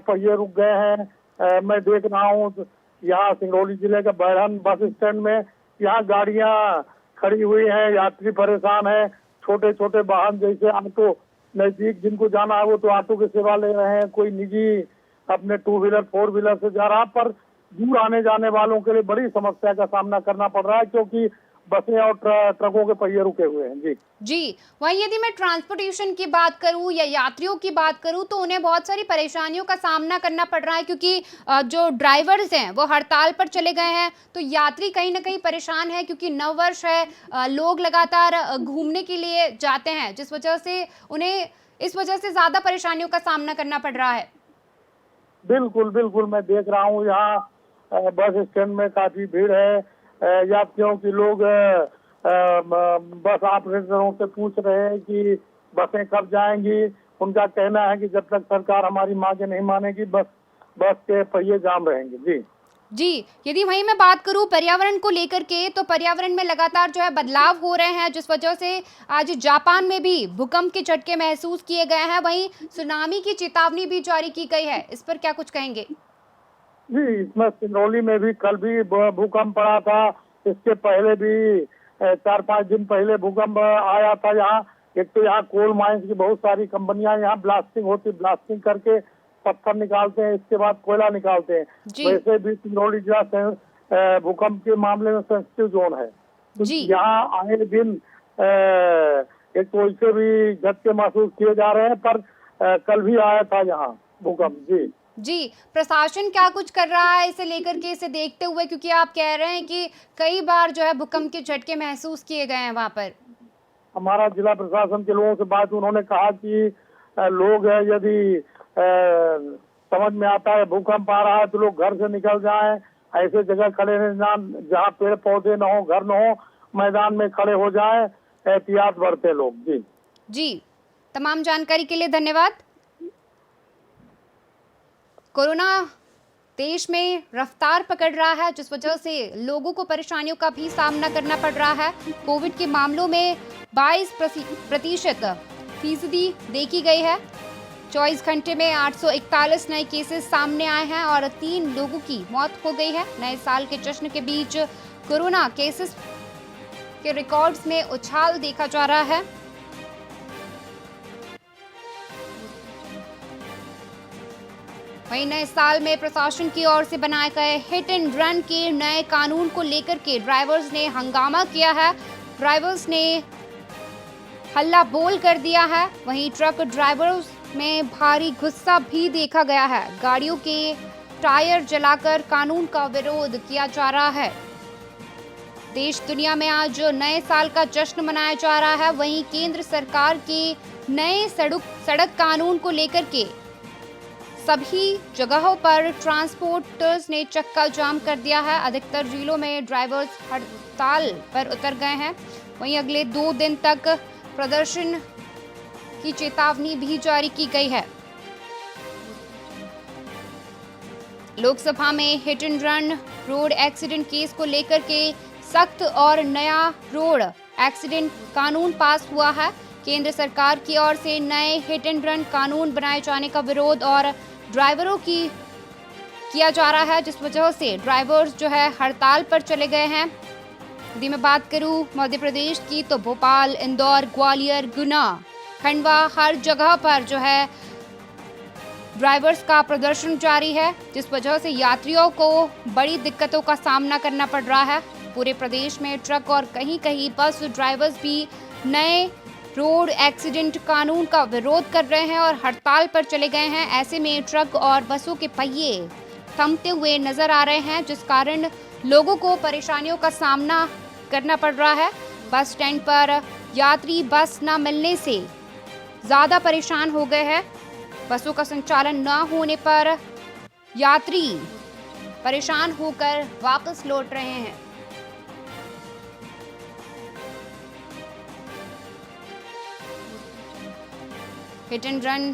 पहिए रुक गए हैं। मैं देख रहा हूँ यहाँ सिंगरौली जिले के बैरहन बस स्टैंड में यहाँ गाड़ियाँ खड़ी हुई हैं, यात्री परेशान है। छोटे छोटे वाहन जैसे ऑटो, नजदीक जिनको जाना है वो तो ऑटो की सेवा ले रहे हैं, कोई निजी अपने 2 व्हीलर 4 व्हीलर से जा रहा। पर दूर आने जाने वालों के लिए बड़ी समस्या का सामना करना पड़ रहा है, क्योंकि बसें और ट्रकों के पहिए रुके हुए हैं। जी जी, वहीं यदि मैं ट्रांसपोर्टेशन की बात करूं या यात्रियों की बात करूं, तो उन्हें बहुत सारी परेशानियों का सामना करना पड़ रहा है, क्योंकि जो ड्राइवर्स हैं वो हड़ताल पर चले गए हैं। तो यात्री कहीं ना कहीं परेशान है, क्योंकि नववर्ष है, लोग लगातार घूमने के लिए जाते हैं, जिस वजह से उन्हें इस वजह से ज्यादा परेशानियों का सामना करना पड़ रहा है। बिल्कुल बिल्कुल, मैं देख रहा हूँ यहाँ बस स्टैंड में काफी भीड़ है। यात्रियों की लोग बस ऑपरेटरों से पूछ रहे हैं कि बसें कब जाएंगी। उनका कहना है कि जब तक सरकार हमारी मांगे नहीं मानेगी बस के पहिए जाम रहेंगे। जी जी, यदि वहीं मैं बात करूं पर्यावरण को लेकर के, तो पर्यावरण में लगातार जो है बदलाव हो रहे हैं, जिस वजह से आज जापान में भी भूकंप के झटके महसूस किए गए हैं। वहीं सुनामी की चेतावनी भी जारी की गई है। इस पर क्या कुछ कहेंगे? जी, इसमें सिंगरौली में भी कल भी भूकंप पड़ा था। इसके पहले भी 4-5 दिन पहले भूकंप आया था यहाँ। एक तो यहाँ कोल माइंस की बहुत सारी कंपनियां यहाँ ब्लास्टिंग करके पत्थर निकालते हैं, इसके बाद कोयला निकालते हैं। वैसे भी सिंगरौली जिला भूकंप के मामले में सेंसिटिव जोन है। तो यहाँ आए दिन एक तो इससे भी झटके महसूस किए जा रहे हैं, पर कल भी आया था यहाँ भूकंप। जी, प्रशासन क्या कुछ कर रहा है इसे लेकर के, इसे देखते हुए, क्योंकि आप कह रहे हैं कि कई बार जो है भूकंप के झटके महसूस किए गए हैं वहाँ पर? हमारा जिला प्रशासन के लोगों से बात, उन्होंने कहा कि लोग यदि समझ में आता है भूकंप आ रहा है तो लोग घर से निकल जाएं, ऐसे जगह खड़े रहना जहाँ पेड़ पौधे न हो, घर न हो, मैदान में खड़े हो जाएं, एहतियात बरते लोग। जी, तमाम जानकारी के लिए धन्यवाद। कोरोना देश में रफ्तार पकड़ रहा है, जिस वजह से लोगों को परेशानियों का भी सामना करना पड़ रहा है। कोविड के मामलों में 22% देखी गई है। 24 घंटे में 841 नए केसेस सामने आए हैं और 3 लोगों की मौत हो गई है। नए साल के जश्न के बीच कोरोना केसेस के रिकॉर्ड्स में उछाल देखा जा रहा है। वहीं नए साल में प्रशासन की ओर से बनाए गए हिट एंड रन के नए कानून को लेकर के ड्राइवर्स ने हंगामा किया है। ड्राइवर्स ने हल्ला बोल कर दिया है। वहीं ट्रक ड्राइवर्स में भारी गुस्सा भी देखा गया है। गाड़ियों के टायर जलाकर कानून का विरोध किया जा रहा है। देश दुनिया में आज नए साल का जश्न मनाया जा रहा है। वहीं केंद्र सरकार के नए सड़क कानून को लेकर के सभी जगहों पर ट्रांसपोर्टर्स ने चक्का जाम कर दिया है। अधिकतर जिलों में ड्राइवर्स हड़ताल पर उतर गए हैं। वहीं अगले 2 दिन तक प्रदर्शन की चेतावनी भी जारी की गई है। लोकसभा में hit and run road accident case को लेकर के सख्त और नया रोड एक्सीडेंट कानून पास हुआ है। केंद्र सरकार की ओर से नए हिट एंड रन कानून बनाए जाने का विरोध और ड्राइवरों की किया जा रहा है, जिस वजह से ड्राइवर्स जो है हड़ताल पर चले गए हैं। यदि मैं बात करूं मध्य प्रदेश की, तो भोपाल, इंदौर, ग्वालियर, गुना, खंडवा, हर जगह पर जो है ड्राइवर्स का प्रदर्शन जारी है, जिस वजह से यात्रियों को बड़ी दिक्कतों का सामना करना पड़ रहा है। पूरे प्रदेश में ट्रक और कहीं कहीं बस ड्राइवर्स भी नए रोड एक्सीडेंट कानून का विरोध कर रहे हैं और हड़ताल पर चले गए हैं। ऐसे में ट्रक और बसों के पहिए थमते हुए नजर आ रहे हैं, जिस कारण लोगों को परेशानियों का सामना करना पड़ रहा है। बस स्टैंड पर यात्री बस न मिलने से ज़्यादा परेशान हो गए हैं। बसों का संचालन न होने पर यात्री परेशान होकर वापस लौट रहे हैं। हिट एंड रन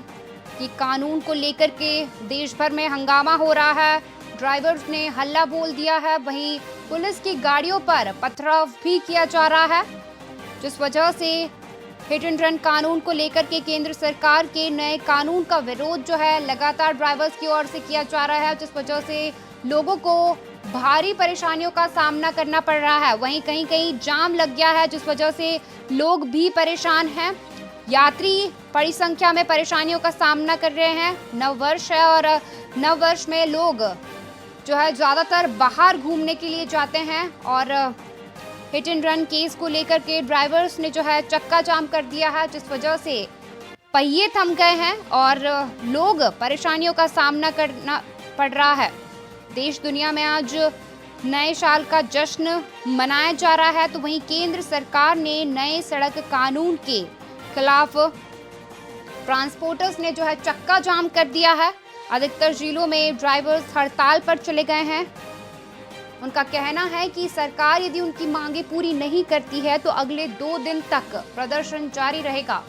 की कानून को लेकर के देश भर में हंगामा हो रहा है। ड्राइवर्स ने हल्ला बोल दिया है। वहीं पुलिस की गाड़ियों पर पथराव भी किया जा रहा है, जिस वजह से हिट एंड रन कानून को लेकर के केंद्र सरकार के नए कानून का विरोध जो है लगातार ड्राइवर्स की ओर से किया जा रहा है, जिस वजह से लोगों को भारी परेशानियों का सामना करना पड़ रहा है। वहीं कहीं कहीं जाम लग गया है, जिस वजह से लोग भी परेशान हैं। यात्री बड़ी संख्या में परेशानियों का सामना कर रहे हैं। नववर्ष है और नववर्ष में लोग जो है ज़्यादातर बाहर घूमने के लिए जाते हैं और हिट एंड रन केस को लेकर के ड्राइवर्स ने जो है चक्का जाम कर दिया है, जिस वजह से पहिए थम गए हैं और लोग परेशानियों का सामना करना पड़ रहा है। देश दुनिया में आज नए साल का जश्न मनाया जा रहा है, तो वहीं केंद्र सरकार ने नए सड़क कानून के खिलाफ ट्रांसपोर्टर्स ने जो है चक्का जाम कर दिया है। अधिकतर जिलों में ड्राइवर्स हड़ताल पर चले गए हैं। उनका कहना है कि सरकार यदि उनकी मांगे पूरी नहीं करती है तो अगले 2 दिन तक प्रदर्शन जारी रहेगा।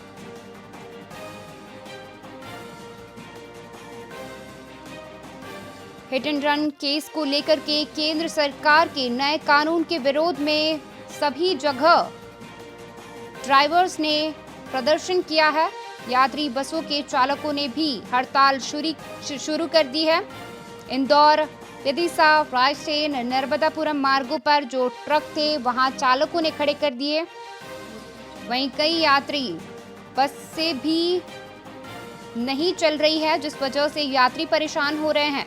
हिट एंड रन केस को लेकर के केंद्र सरकार के नए कानून के विरोध में सभी जगह ड्राइवर्स ने प्रदर्शन किया है। यात्री बसों के चालकों ने भी हड़ताल शुरू कर दी है। इंदौर, विदिशा, रायसेन, नर्मदापुरम मार्गों पर जो ट्रक थे वहां चालकों ने खड़े कर दिए। वहीं कई यात्री बस से भी नहीं चल रही है, जिस वजह से यात्री परेशान हो रहे हैं।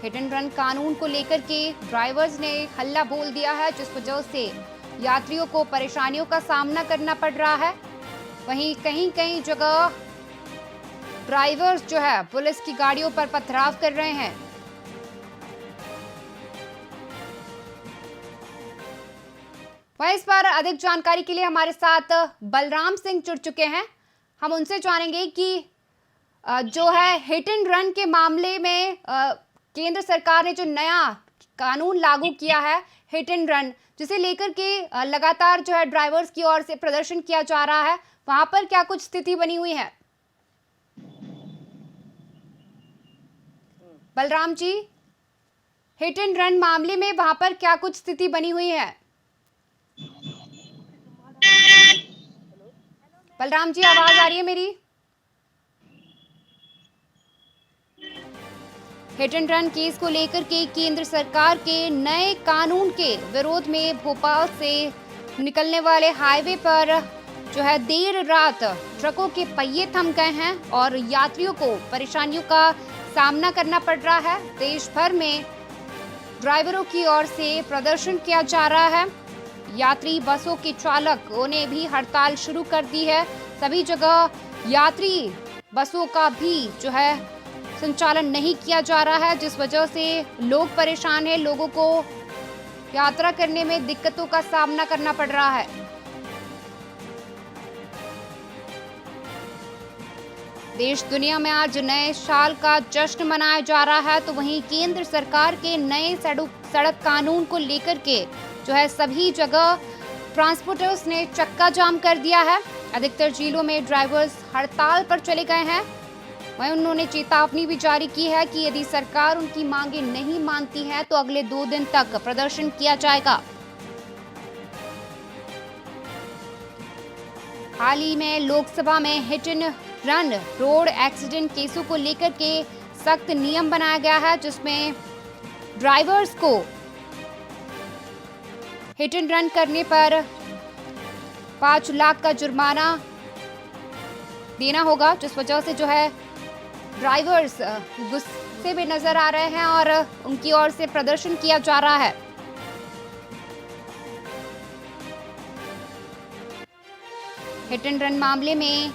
हिट एंड रन कानून को लेकर के ड्राइवर्स ने हल्ला बोल दिया है, जिस वजह से यात्रियों को परेशानियों का सामना करना पड़ रहा है। वहीं कहीं कहीं जगह ड्राइवर्स जो है पुलिस की गाड़ियों पर पथराव कर रहे हैं। वहीं इस पर अधिक जानकारी के लिए हमारे साथ बलराम सिंह जुड़ चुके हैं। हम उनसे जानेंगे कि जो है हिट एंड रन के मामले में केंद्र सरकार ने जो नया कानून लागू किया है हिट एंड रन, जिसे लेकर के लगातार जो है ड्राइवर्स की ओर से प्रदर्शन किया जा रहा है, वहां पर क्या कुछ स्थिति बनी हुई है? Balram ji, hit and run मामले में वहां पर क्या कुछ स्थिति बनी हुई है? बलराम जी, आवाज आ रही है मेरी? हिट एंड रन केस को लेकर के केंद्र सरकार के नए कानून के विरोध में भोपाल से निकलने वाले हाईवे पर जो है देर रात ट्रकों के पहिए थम गए हैं और यात्रियों को परेशानियों का सामना करना पड़ रहा है। देश भर में ड्राइवरों की ओर से प्रदर्शन किया जा रहा है। यात्री बसों के चालकों ने भी हड़ताल शुरू कर दी है। सभी जगह यात्री बसों का भी जो है संचालन नहीं किया जा रहा है, जिस वजह से लोग परेशान हैं। लोगों को यात्रा करने में दिक्कतों का सामना करना पड़ रहा है। देश दुनिया में आज नए साल का जश्न मनाया जा रहा है, तो वहीं केंद्र सरकार के नए सड़क कानून को लेकर के जो है सभी जगह ट्रांसपोर्टर्स ने चक्का जाम कर दिया है। अधिकतर जिलों में ड्राइवर्स हड़ताल पर चले गए हैं। वहीं उन्होंने चेतावनी भी जारी की है कि यदि सरकार उनकी मांगे नहीं मानती है तो अगले 2 दिन तक प्रदर्शन किया जाएगा। हाल ही में लोकसभा में hit and run road accident केसों को लेकर के सख्त नियम बनाया गया है, जिसमें ड्राइवर्स को हिट एंड रन करने पर 5 लाख का जुर्माना देना होगा, जिस वजह से जो है ड्राइवर्स गुस्से में नजर आ रहे हैं और उनकी ओर से प्रदर्शन किया जा रहा है। हिट एंड रन मामले में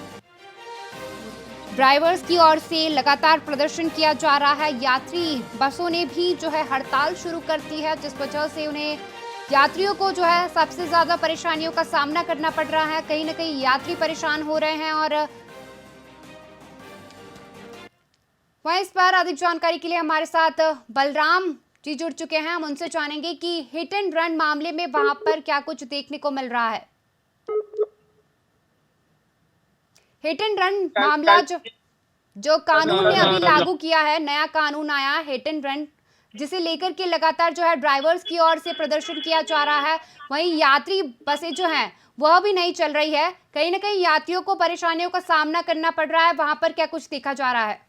ड्राइवर्स की ओर से लगातार प्रदर्शन किया जा रहा है। यात्री बसों ने भी जो है हड़ताल शुरू कर दी है, जिस वजह से उन्हें यात्रियों को जो है सबसे ज्यादा परेशानियों का सामना करना पड़ रहा है। कहीं ना कहीं यात्री परेशान हो रहे हैं और वहीं इस पर अधिक जानकारी के लिए हमारे साथ बलराम जी जुड़ चुके हैं। हम उनसे जानेंगे कि हिट एंड रन मामले में वहां पर क्या कुछ देखने को मिल रहा है। हिट एंड रन मामला जो कानून ने अभी लागू किया है, नया कानून आया है हिट एंड रन, जिसे लेकर के लगातार जो है ड्राइवर्स की ओर से प्रदर्शन किया जा रहा है। वहीं यात्री बसें जो हैं वह भी नहीं चल रही है। कहीं ना कहीं यात्रियों को परेशानियों का सामना करना पड़ रहा है। वहां पर क्या कुछ देखा जा रहा है?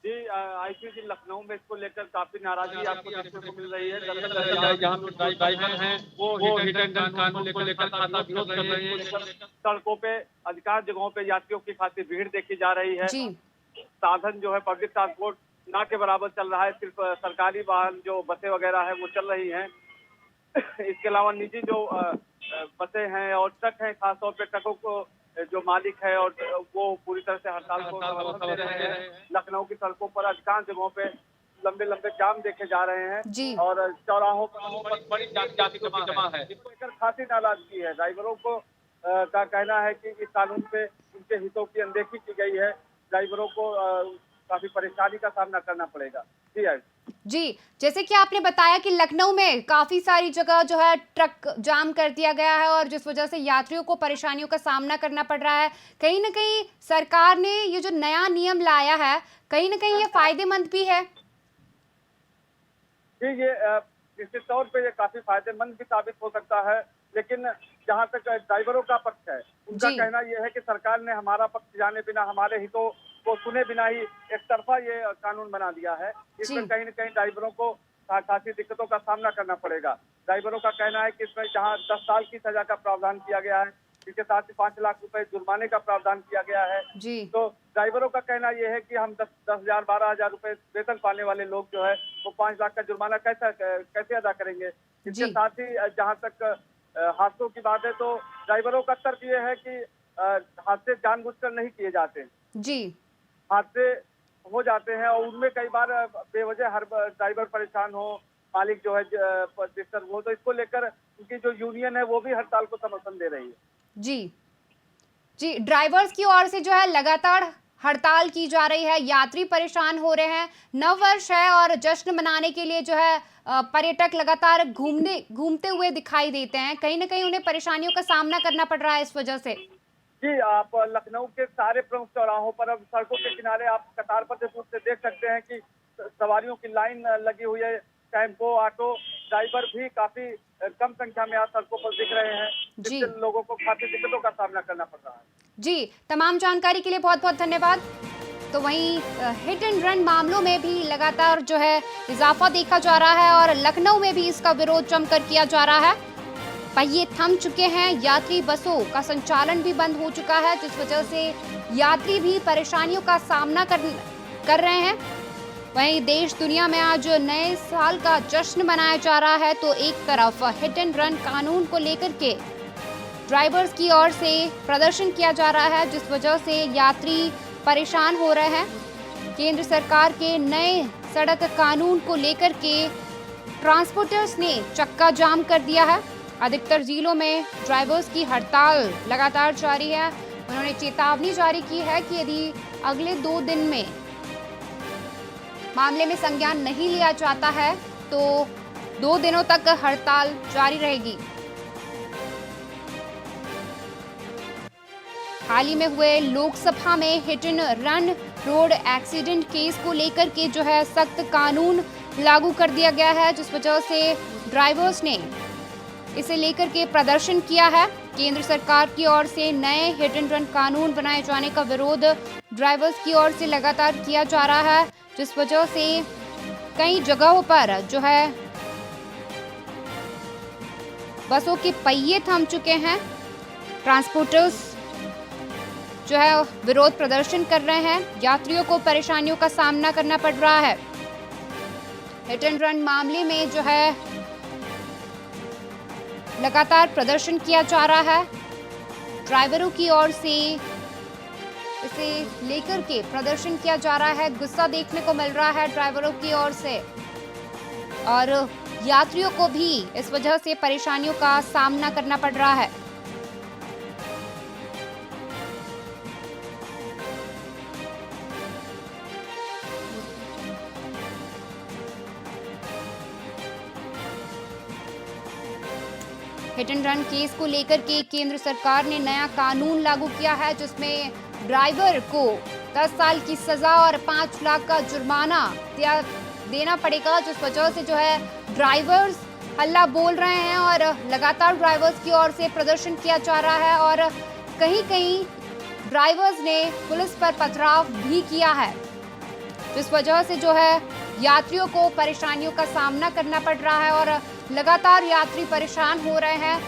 जी, आईपीसी लखनऊ में इसको लेकर काफी नाराजगी आपको देखने को मिल रही है। दरअसल जहाँ पे ड्राइवर हैं वो हिट एंड रन कानून को लेकर काफी विरोध कर रहे हैं। सड़कों पे अधिकांश जगहों पे यात्रियों की खासी भीड़ देखी जा रही है। साधन जो है पब्लिक ट्रांसपोर्ट ना के बराबर चल रहा है। सिर्फ सरकारी वाहन जो बसें वगैरह है वो चल रही हैं। इसके अलावा निजी जो बसें हैं और ट्रक हैं, खासतौर पे ट्रकों को जो मालिक है और वो पूरी तरह से हड़ताल को समर्थन दे रहे हैं। लखनऊ की सड़कों पर अधिकांश जगहों पे लंबे लंबे जाम देखे जा रहे हैं जी। और चौराहों पर बड़ी जाति जमा है। इसको लेकर खासी नाराजगी है। ड्राइवरों को का कहना है कि इस कानून पे उनके हितों की अनदेखी की गई है। ड्राइवरों को काफी परेशानी का सामना करना पड़ेगा। जी जी, जैसे कि आपने बताया कि लखनऊ में काफी सारी जगह जो है ट्रक जाम कर दिया गया है और जिस वजह से यात्रियों को परेशानियों का सामना करना पड़ रहा है। कहीं ना कहीं सरकार ने ये जो नया नियम लाया है, कहीं ना कहीं ये फायदेमंद भी है। जी, ये निश्चित तौर पे ये काफी फायदेमंद भी साबित हो सकता है, लेकिन जहाँ तक ड्राइवरों का पक्ष है, उनका कहना यह है कि सरकार ने हमारा पक्ष जाने बिना, हमारे हितों को सुने बिना ही एक तरफा ये कानून बना दिया है। इसमें कहीं न कहीं ड्राइवरों को खासी दिक्कतों का सामना करना पड़ेगा। ड्राइवरों का कहना है कि इसमें जहाँ 10 साल की सजा का प्रावधान किया गया है, इसके साथ ही 5 लाख रुपए जुर्माने का प्रावधान किया गया है। जी। तो ड्राइवरों का कहना यह है कि हम 10,000 12,000 रुपए वेतन पाने वाले लोग जो है वो 5 लाख का जुर्माना कैसे अदा करेंगे। इसके साथ ही जहाँ तक हादसों की बात है तो ड्राइवरों का तर्क ये है कि हादसे जानबूझकर नहीं किए जाते। जी, हादसे हो जाते हैं और उनमें कई बार बेवजह हर ड्राइवर परेशान हो, मालिक जो है डिस्टर्ब हो, तो इसको लेकर उनकी जो यूनियन है वो भी हड़ताल को समर्थन दे रही है। जी, ड्राइवर्स की ओर से जो है लगातार हड़ताल की जा रही है, यात्री परेशान हो रहे हैं। नववर्ष है और जश्न मनाने के लिए जो है पर्यटक लगातार घूमते हुए दिखाई देते हैं। कहीं ना कहीं उन्हें परेशानियों का सामना करना पड़ रहा है इस वजह से। जी, आप लखनऊ के सारे प्रमुख चौराहों पर, अब सड़कों के किनारे आप कतारबद्ध रूप से देख सकते हैं कि सवारियों की लाइन लगी हुई है। टेम्पो, ऑटो ड्राइवर भी काफी कम संख्या में आज सड़कों पर दिख रहे हैं, जिससे लोगों को काफी दिक्कतों का सामना करना पड़ रहा है। जी, तमाम जानकारी के लिए बहुत बहुत धन्यवाद। तो वहीं हिट एंड रन मामलों में भी लगातार जो है इजाफा देखा जा रहा है और लखनऊ में भी इसका विरोध जमकर किया जा रहा है। पहिए थम चुके हैं, यात्री बसों का संचालन भी बंद हो चुका है, जिस वजह से यात्री भी परेशानियों का सामना कर रहे हैं। वहीं देश दुनिया में आज नए साल का जश्न मनाया जा रहा है, तो एक तरफ हिट एंड रन कानून को लेकर के ड्राइवर्स की ओर से प्रदर्शन किया जा रहा है, जिस वजह से यात्री परेशान हो रहे हैं। केंद्र सरकार के नए सड़क कानून को लेकर के ट्रांसपोर्टर्स ने चक्का जाम कर दिया है। अधिकतर जिलों में ड्राइवर्स की हड़ताल लगातार जारी है। उन्होंने चेतावनी जारी की है कि यदि अगले 2 दिन में मामले में संज्ञान नहीं लिया जाता है तो 2 दिनों तक हड़ताल जारी रहेगी। हाल ही में हुए लोकसभा में hit and run road accident case को लेकर के जो है सख्त कानून लागू कर दिया गया है, जिस वजह से ड्राइवर्स ने इसे लेकर के प्रदर्शन किया है। केंद्र सरकार की ओर से नए हिट एंड रन कानून बनाए जाने का विरोध ड्राइवर्स की ओर से लगातार किया जा रहा है, जिस वजह से कई जगहों पर जो है बसों के पहिए थम चुके हैं। ट्रांसपोर्टर्स जो है विरोध प्रदर्शन कर रहे हैं, यात्रियों को परेशानियों का सामना करना पड़ रहा है। हिट एंड रन मामले में जो है लगातार प्रदर्शन किया जा रहा है। ड्राइवरों की ओर से इसे लेकर के प्रदर्शन किया जा रहा है, गुस्सा देखने को मिल रहा है ड्राइवरों की ओर से और यात्रियों को भी इस वजह से परेशानियों का सामना करना पड़ रहा है। हिट एंड रन केस को लेकर के केंद्र सरकार ने नया कानून लागू किया है, जिसमें ड्राइवर को 10 साल की सजा और 5 लाख का जुर्माना देना पड़ेगा, जिस वजह से जो है ड्राइवर्स हल्ला बोल रहे हैं और लगातार ड्राइवर्स की ओर से प्रदर्शन किया जा रहा है और कहीं-कहीं ड्राइवर्स ने पुलिस पर पथराव भी किया है, जिस वजह से जो है यात्रियों को परेशानियों का सामना करना पड़ रहा है और लगातार यात्री परेशान हो रहे हैं।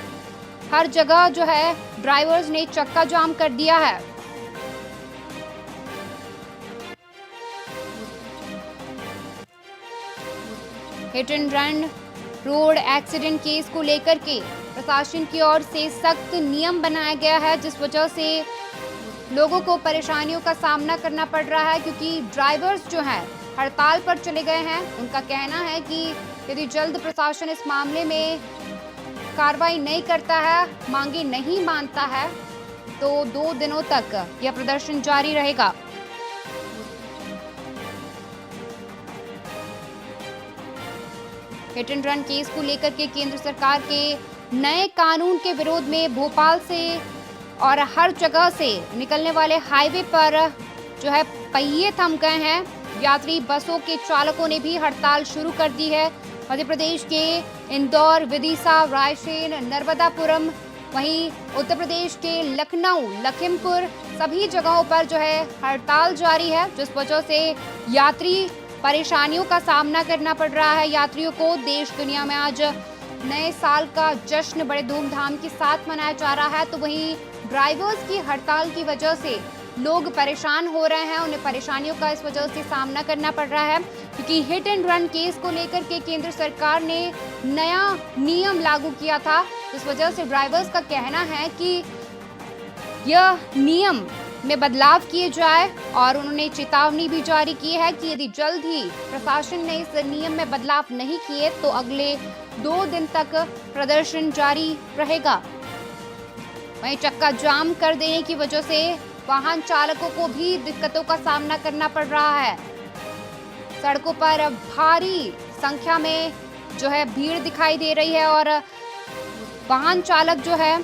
हर जगह जो है ड्राइवर्स ने चक्का जाम कर दिया है। Hit and run road accident case को लेकर के प्रशासन की ओर से सख्त नियम बनाया गया है, जिस वजह से लोगों को परेशानियों का सामना करना पड़ रहा है, क्योंकि ड्राइवर्स जो हैं हड़ताल पर चले गए हैं। उनका कहना है कि यदि जल्द प्रशासन इस मामले में कार्रवाई नहीं करता है, मांगे नहीं मानता है, तो 2 दिनों तक यह प्रदर्शन जारी रहेगा। हिट एंड रन केस को लेकर के केंद्र सरकार के नए कानून के विरोध में भोपाल से और हर जगह से निकलने वाले हाईवे पर जो है पहिए थम गए हैं। यात्री बसों के चालकों ने भी हड़ताल शुरू कर दी है। मध्य प्रदेश के इंदौर, विदिशा, रायसेन, नर्मदापुरम, वहीं उत्तर प्रदेश के लखनऊ, लखीमपुर सभी जगहों पर जो है हड़ताल जारी है, जिस वजह से यात्री परेशानियों का सामना करना पड़ रहा है। यात्रियों को देश दुनिया में आज नए साल का जश्न बड़े धूमधाम के साथ मनाया जा रहा है, तो वहीं ड्राइवर्स की हड़ताल की वजह से लोग परेशान हो रहे हैं। उन्हें परेशानियों का इस वजह से सामना करना पड़ रहा है, क्योंकि हिट एंड रन केस को लेकर के केंद्र सरकार ने नया नियम लागू किया था। इस वजह से ड्राइवर्स का कहना है कि यह नियम में बदलाव किए जाए, और उन्होंने चेतावनी भी जारी की है कि यदि जल्द ही प्रशासन ने इस नियम में बदलाव नहीं किए तो अगले 2 दिन तक प्रदर्शन जारी रहेगा। वहीं चक्का जाम कर देने की वजह से वाहन चालकों को भी दिक्कतों का सामना करना पड़ रहा है। सड़कों पर भारी संख्या में जो है भीड़ दिखाई दे रही है, और वाहन चालक जो है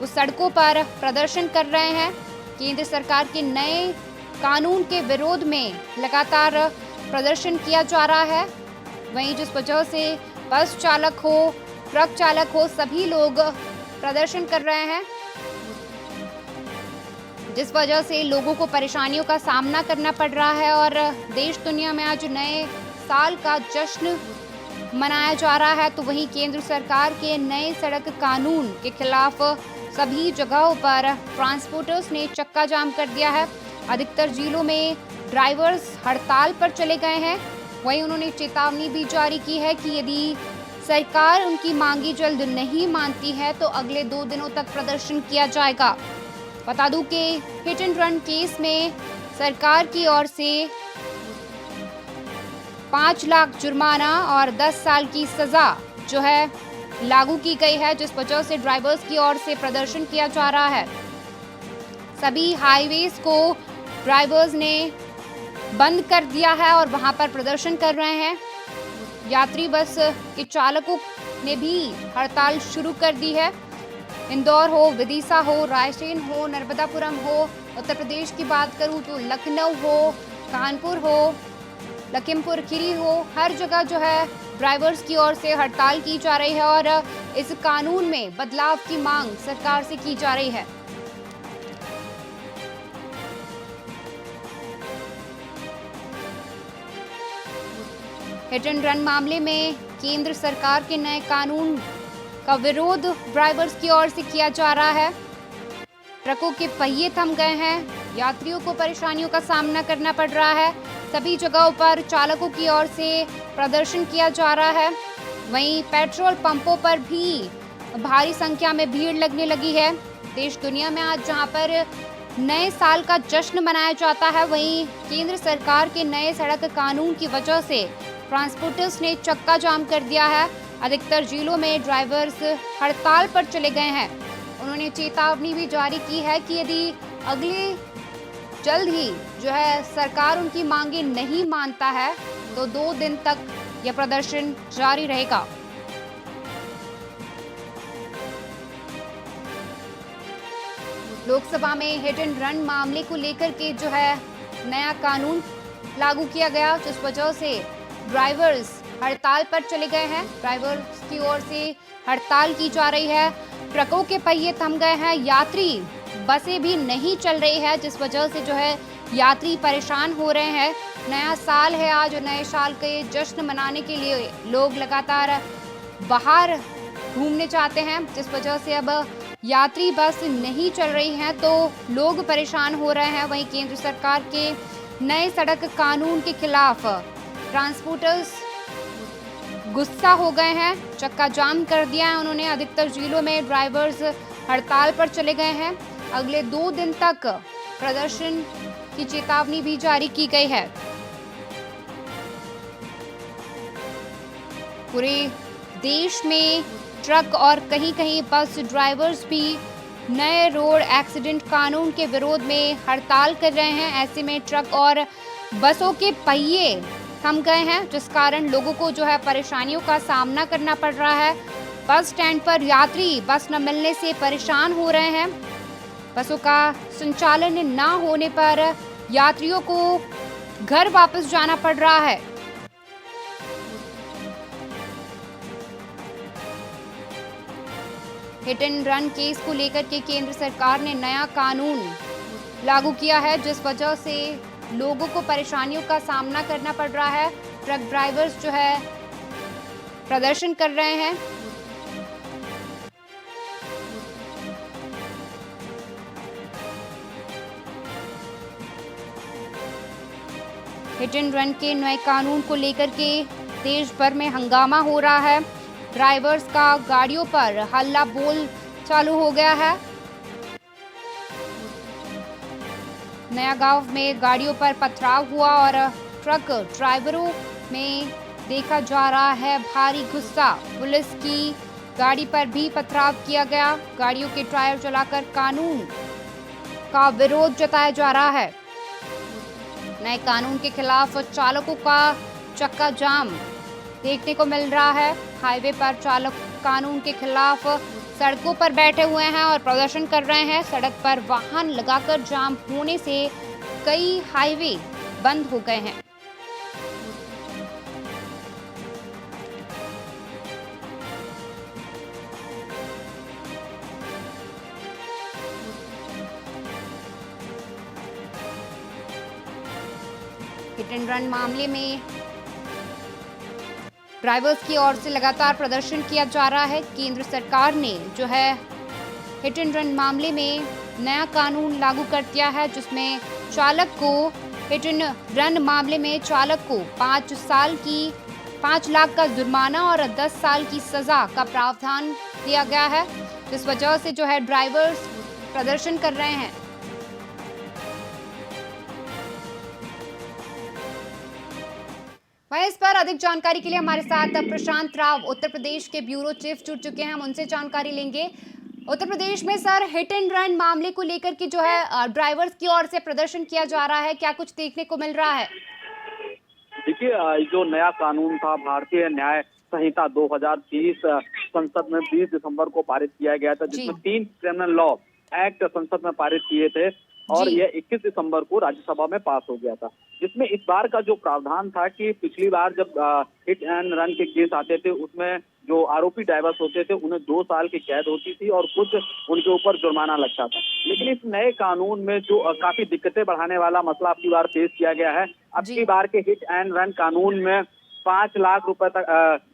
वो सड़कों पर प्रदर्शन कर रहे हैं। केंद्र सरकार के नए कानून के विरोध में लगातार प्रदर्शन किया जा रहा है। वहीं जिस वजह से बस चालक हो, ट्रक चालक हो, सभी लोग प्रदर्शन कर रहे हैं, जिस वजह से लोगों को परेशानियों का सामना करना पड़ रहा है। और देश दुनिया में आज नए साल का जश्न मनाया जा रहा है, तो वहीं केंद्र सरकार के नए सड़क कानून के खिलाफ सभी जगहों पर ट्रांसपोर्टर्स ने चक्का जाम कर दिया है। अधिकतर जिलों में ड्राइवर्स हड़ताल पर चले गए हैं। वहीं उन्होंने चेतावनी भी जारी की है कि यदि सरकार उनकी मांगी जल्द नहीं मानती है तो अगले 2 दिनों तक प्रदर्शन किया जाएगा। बता दूं कि हिट एंड रन केस में सरकार की ओर से 5 लाख जुर्माना और 10 साल की सजा जो है लागू की गई है, जिस वजह से ड्राइवर्स की ओर से प्रदर्शन किया जा रहा है। सभी हाईवेज को ड्राइवर्स ने बंद कर दिया है और वहां पर प्रदर्शन कर रहे हैं। यात्री बस के चालकों ने भी हड़ताल शुरू कर दी है। इंदौर हो, विदिशा हो, रायसेन हो, नर्मदापुरम हो, उत्तर प्रदेश की बात करूं तो लखनऊ हो, कानपुर हो, लखीमपुर खीरी हो, हर जगह जो है ड्राइवर्स की ओर से हड़ताल की जा रही है और इस कानून में बदलाव की मांग सरकार से की जा रही है। हिट एंड रन मामले में केंद्र सरकार के नए कानून का विरोध ड्राइवर्स की ओर से किया जा रहा है। ट्रकों के पहिए थम गए हैं, यात्रियों को परेशानियों का सामना करना पड़ रहा है। सभी जगहों पर चालकों की ओर से प्रदर्शन किया जा रहा है। वहीं पेट्रोल पंपों पर भी भारी संख्या में भीड़ लगने लगी है। देश दुनिया में आज जहां पर नए साल का जश्न मनाया जाता है, वहीं केंद्र सरकार के नए सड़क कानून की वजह से ट्रांसपोर्टर्स ने चक्का जाम कर दिया है। अधिकतर जिलों में ड्राइवर्स हड़ताल पर चले गए हैं। उन्होंने चेतावनी भी जारी की है कि यदि अगले जल्द ही जो है सरकार उनकी मांगे नहीं मानता है तो 2 दिन तक यह प्रदर्शन जारी रहेगा। लोकसभा में हिट एंड रन मामले को लेकर के जो है नया कानून लागू किया गया, जिस वजह से ड्राइवर्स हड़ताल पर चले गए हैं। ड्राइवर्स की ओर से हड़ताल की जा रही है। ट्रकों के पहिए थम गए हैं, यात्री बसें भी नहीं चल रही है, जिस वजह से जो है यात्री परेशान हो रहे हैं। नया साल है आज, नए साल के जश्न मनाने के लिए लोग लगातार बाहर घूमने चाहते हैं, जिस वजह से अब यात्री बस नहीं चल रही हैं तो लोग परेशान हो रहे हैं। वहीं केंद्र सरकार के नए सड़क कानून के खिलाफ ट्रांसपोर्टर्स गुस्सा हो गए हैं, चक्का जाम कर दिया है उन्होंने। अधिकतर जिलों में ड्राइवर्स हड़ताल पर चले गए हैं। अगले 2 दिन तक प्रदर्शन की चेतावनी भी जारी की गई है। पूरे देश में ट्रक और कहीं कहीं बस ड्राइवर्स भी नए रोड एक्सीडेंट कानून के विरोध में हड़ताल कर रहे हैं। ऐसे में ट्रक और बसों के पहिए थम गए हैं, जिस कारण लोगों को जो है परेशानियों का सामना करना पड़ रहा है। बस स्टैंड पर यात्री बस न मिलने से परेशान हो रहे हैं। बसों का संचालन न होने पर यात्रियों को घर वापस जाना पड़ रहा है। हिट एंड रन केस को लेकर के केंद्र सरकार ने नया कानून लागू किया है, जिस वजह से लोगों को परेशानियों का सामना करना पड़ रहा है। ट्रक ड्राइवर्स जो है प्रदर्शन कर रहे हैं। हिट एंड रन के नए कानून को लेकर के देश भर में हंगामा हो रहा है। ड्राइवर्स का गाड़ियों पर हल्ला बोल चालू हो गया है। नया गांव में गाड़ियों पर पथराव हुआ और ट्रक ड्राइवरों में देखा जा रहा है भारी गुस्सा। पुलिस की गाड़ी पर भी पथराव किया गया। गाड़ियों के टायर जलाकर कानून का विरोध जताया जा रहा है। नए कानून के खिलाफ चालकों का चक्का जाम देखने को मिल रहा है। हाईवे पर चालक कानून के खिलाफ सड़कों पर बैठे हुए हैं और प्रदर्शन कर रहे हैं। सड़क पर वाहन लगाकर जाम होने से कई हाईवे बंद हो गए हैं। हिट एंड रन मामले में ड्राइवर्स की ओर से लगातार प्रदर्शन किया जा रहा है। केंद्र सरकार ने जो है हिट एंड रन मामले में नया कानून लागू कर दिया है, जिसमें चालक को हिट एंड रन मामले में चालक को 5 लाख का जुर्माना और 10 साल की सजा का प्रावधान दिया गया है, जिस वजह से जो है ड्राइवर्स प्रदर्शन कर रहे हैं। वहीं इस पर अधिक जानकारी के लिए हमारे साथ प्रशांत राव उत्तर प्रदेश के ब्यूरो चीफ जुड़ चुके हैं। हम उनसे जानकारी लेंगे। उत्तर प्रदेश में सर हिट एंड रन मामले को लेकर के जो है ड्राइवर्स की ओर से प्रदर्शन किया जा रहा है, क्या कुछ देखने को मिल रहा है? देखिए, जो नया कानून था भारतीय न्याय संहिता 2030 संसद में 20 दिसंबर को पारित किया गया था, जिसमें 3 क्रिमिनल लॉ एक्ट संसद में पारित किए थे और यह 21 दिसंबर को राज्यसभा में पास हो गया था, जिसमें इस बार का जो प्रावधान था कि पिछली बार जब हिट एंड रन के केस आते थे उसमें जो आरोपी ड्राइवर्स होते थे उन्हें 2 साल की कैद होती थी और कुछ उनके ऊपर जुर्माना लगता था। लेकिन इस नए कानून में जो काफी दिक्कतें बढ़ाने वाला मसला अब की बार पेश किया गया है। अब की बार के हिट एंड रन कानून में 5 लाख रुपए तक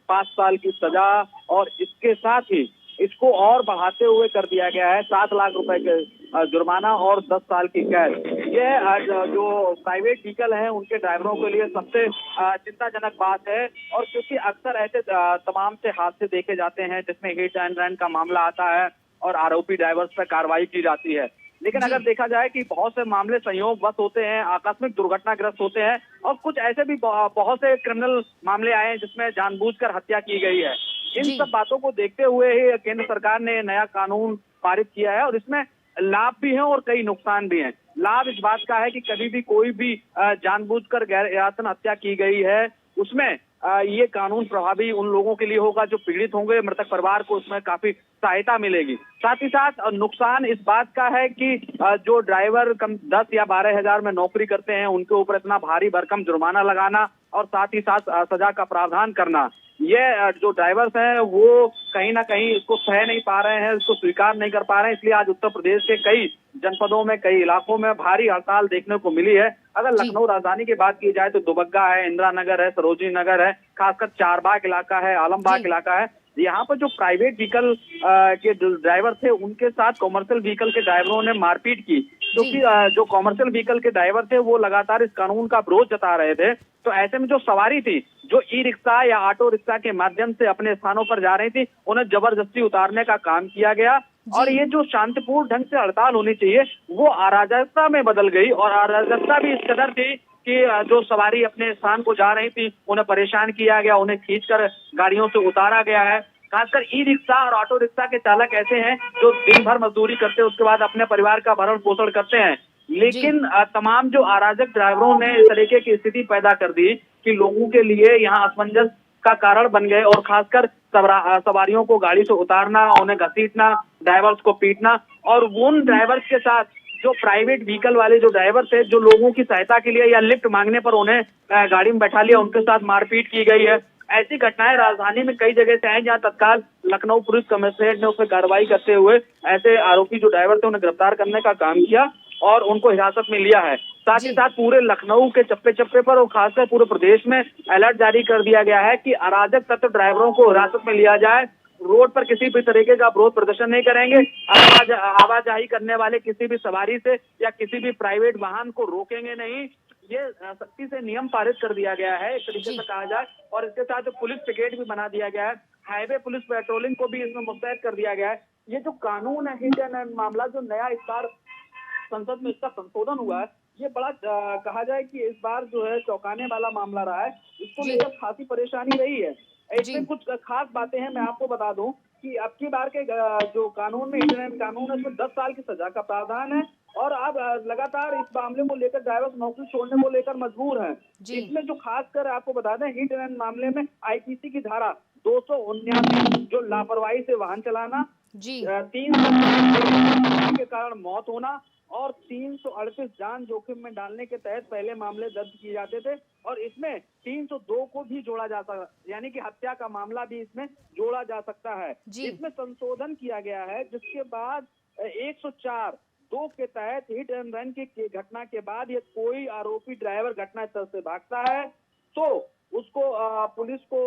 5 साल की सजा और इसके साथ ही इसको और बढ़ाते हुए कर दिया गया है 7 लाख रुपए के जुर्माना और 10 साल की कैद। यह जो प्राइवेट व्हीकल है उनके ड्राइवरों के लिए सबसे चिंताजनक बात है, और क्योंकि अक्सर ऐसे तमाम से हादसे देखे जाते हैं जिसमें हिट एंड रन का मामला आता है और आरोपी ड्राइवर्स पर कार्रवाई की जाती है। लेकिन अगर देखा जाए कि बहुत से मामले संयोगवश होते हैं, आकस्मिक दुर्घटनाग्रस्त होते हैं और कुछ ऐसे भी बहुत से क्रिमिनल मामले आए हैं जिसमें जानबूझकर हत्या की गई है। इन सब बातों को देखते हुए ही केंद्र सरकार ने नया कानून पारित किया है और इसमें लाभ भी हैं और कई नुकसान भी हैं। लाभ इस बात का है कि कभी भी कोई भी जानबूझकर गैर यातन हत्या की गई है उसमें ये कानून प्रभावी उन लोगों के लिए होगा जो पीड़ित होंगे, मृतक परिवार को उसमें काफी सहायता मिलेगी। साथ ही साथ नुकसान इस बात का है कि जो ड्राइवर कम 10 या 12 हजार में नौकरी करते हैं उनके ऊपर इतना भारी भरकम जुर्माना लगाना और साथ ही साथ सजा का प्रावधान करना, ये जो ड्राइवर्स हैं वो कहीं ना कहीं इसको सह नहीं पा रहे हैं, इसको स्वीकार नहीं कर पा रहे हैं। इसलिए आज उत्तर प्रदेश के कई जनपदों में, कई इलाकों में भारी हड़ताल देखने को मिली है। अगर लखनऊ राजधानी की बात की जाए तो दुबग्गा है, इंदिरा नगर है, सरोजनी नगर है, खासकर चारबाग इलाका है, आलमबाग इलाका है। यहाँ पर जो प्राइवेट व्हीकल के ड्राइवर थे उनके साथ कॉमर्शियल व्हीकल के ड्राइवरों ने मारपीट की, क्योंकि जो कॉमर्शियल व्हीकल के ड्राइवर थे वो लगातार इस कानून का विरोध जता रहे थे। तो ऐसे में जो सवारी थी, जो ई रिक्शा या ऑटो रिक्शा के माध्यम से अपने स्थानों पर जा रही थी, उन्हें जबरदस्ती उतारने का काम किया गया और ये जो शांतिपूर्ण ढंग से हड़ताल होनी चाहिए वो अराजकता में बदल गई। और अराजकता भी इस कदर थी कि जो सवारी अपने स्थान को जा रही थी उन्हें परेशान किया गया, उन्हें खींचकर गाड़ियों से उतारा गया है। खासकर ई रिक्शा और ऑटो रिक्शा के चालक ऐसे हैं जो दिन भर मजदूरी करते हैं, उसके बाद अपने परिवार का भरण पोषण करते हैं, लेकिन तमाम जो अराजक ड्राइवरों ने इस तरीके की स्थिति पैदा कर दी कि लोगों के लिए यहाँ असमंजस का कारण बन गए और खासकर सवारियों को गाड़ी से उतारना, उन्हें घसीटना, ड्राइवर्स को पीटना और उन ड्राइवर्स के साथ जो प्राइवेट व्हीकल वाले जो ड्राइवर थे, जो लोगों की सहायता के लिए या लिफ्ट मांगने पर उन्हें गाड़ी में बैठा लिया, उनके साथ मारपीट की गई है। ऐसी घटनाएं राजधानी में कई जगह से हैं, जहां तत्काल लखनऊ पुलिस कमिश्नरेट ने उस पर कार्रवाई करते हुए ऐसे आरोपी जो ड्राइवर थे उन्हें गिरफ्तार करने का काम किया और उनको हिरासत में लिया है। साथ ही साथ पूरे लखनऊ के चप्पे चप्पे पर और खासकर पूरे प्रदेश में अलर्ट जारी कर दिया गया है कि अराजक तत्व ड्राइवरों को हिरासत में लिया जाए, रोड पर किसी भी तरीके का विरोध प्रदर्शन नहीं करेंगे, आवाजाही करने वाले किसी भी सवारी से या किसी भी प्राइवेट वाहन को रोकेंगे नहीं। ये सख्ती से नियम पारित कर दिया गया है एक तरीके से कहा जाए, और इसके साथ पुलिस पिकेट भी बना दिया गया है, हाईवे पुलिस पेट्रोलिंग को भी इसमें मुस्तैद कर दिया गया है। ये जो कानून है हिट एंड रन मामला जो नया इस बार संसद में इसका संशोधन हुआ है, ये बड़ा कहा जाए कि इस बार जो है चौंकाने वाला मामला रहा है। इसको लेकर खासी परेशानी रही है। इसमें कुछ खास बातें हैं, मैं आपको बता दूं कि अब की बार के जो कानून में इंटरनेट कानून है उसमें 10 साल की सजा का प्रावधान है और अब लगातार इस मामले को लेकर ड्राइवर्स नौकरी छोड़ने को लेकर मजबूर हैं। इसमें जो खास कर आपको बता दें हिट एंड मामले में आईपीसी की धारा 279 जो लापरवाही से वाहन चलाना, 3 के कारण मौत होना और 338 जान जोखिम में डालने के तहत पहले मामले दर्ज किए जाते थे और इसमें 302 को भी जोड़ा जा सकता, यानी कि हत्या का मामला भी इसमें जोड़ा जा सकता है। इसमें संशोधन किया गया है जिसके बाद 104(2) के तहत हिट एंड रन की घटना के बाद ये कोई आरोपी ड्राइवर घटनास्थल से भागता है तो उसको पुलिस को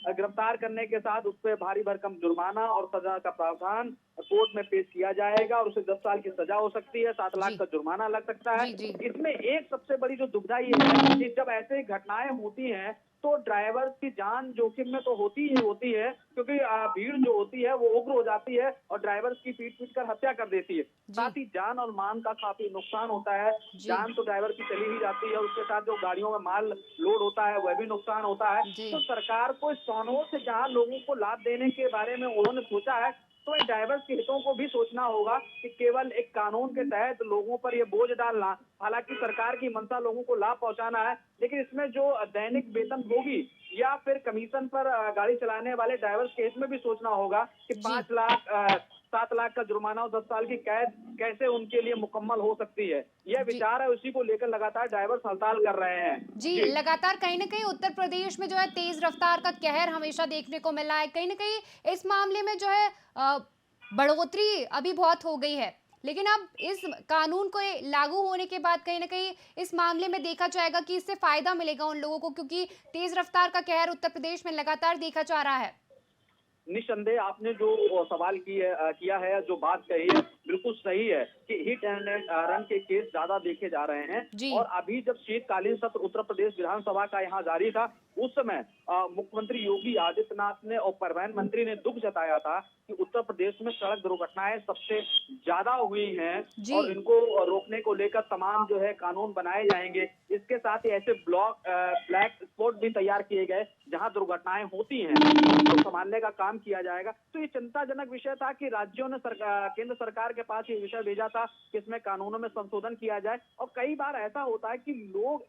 गिरफ्तार करने के साथ उस पर भारी भरकम जुर्माना और सजा का प्रावधान कोर्ट में पेश किया जाएगा और उसे 10 साल की सजा हो सकती है, 7 लाख का जुर्माना लग सकता है। इसमें एक सबसे बड़ी जो दुविधा ये है कि जब ऐसे घटनाएं होती हैं तो ड्राइवर की जान जोखिम में तो होती ही होती है, क्योंकि भीड़ जो होती है वो उग्र हो जाती है और ड्राइवर की पीट कर हत्या कर देती है। साथ ही जान और मान का काफी नुकसान होता है। जान तो ड्राइवर की चली ही जाती है, उसके साथ जो गाड़ियों में माल लोड होता है वह भी नुकसान होता है। तो सरकार को इस कानून से जहाँ लोगों को लाभ देने के बारे में उन्होंने सोचा है तो इन ड्राइवर्स के हितों को भी सोचना होगा कि केवल एक कानून के तहत लोगों पर ये बोझ डालना, हालांकि सरकार की मंशा लोगों को लाभ पहुंचाना है, लेकिन इसमें जो दैनिक वेतन होगी या फिर कमीशन पर गाड़ी चलाने वाले ड्राइवर्स के हित में भी सोचना होगा कि 5 लाख 7 लाख का जुर्माना और 10 साल की कैद कैसे उनके लिए मुकम्मल हो सकती है। यह विचार है, उसी को लेकर लगातार ड्राइवर्स हड़ताल कर रहे हैं। जी लगातार कहीं ना कहीं उत्तर प्रदेश में जो है तेज रफ्तार का कहर हमेशा देखने को मिला है। कहीं ना कहीं इस मामले में जो है बढ़ोतरी अभी बहुत हो गई है, लेकिन अब इस कानून को लागू होने के बाद कहीं ना कहीं इस मामले में देखा जाएगा कि इससे फायदा मिलेगा उन लोगों को, क्योंकि तेज रफ्तार का कहर उत्तर प्रदेश में लगातार देखा जा रहा है। निस्संदेह आपने जो सवाल किया है, जो बात कही है बिल्कुल सही है कि हिट एंड रन के केस ज्यादा देखे जा रहे हैं। और अभी जब शीतकालीन सत्र उत्तर प्रदेश विधानसभा का यहाँ जारी था उस समय मुख्यमंत्री योगी आदित्यनाथ ने और परिवहन मंत्री ने दुख जताया था कि उत्तर प्रदेश में सड़क दुर्घटनाएं सबसे ज्यादा हुई हैं और इनको रोकने को लेकर तमाम जो है कानून बनाए जाएंगे। इसके साथ ही ऐसे ब्लैक स्पॉट भी तैयार किए गए जहां दुर्घटनाएं होती हैं, तो संभालने का काम किया जाएगा। तो ये चिंताजनक विषय था कि राज्यों ने केंद्र सरकार के पास ये विषय भेजा था कि इसमें कानूनों में संशोधन किया जाए। और कई बार ऐसा होता है कि लोग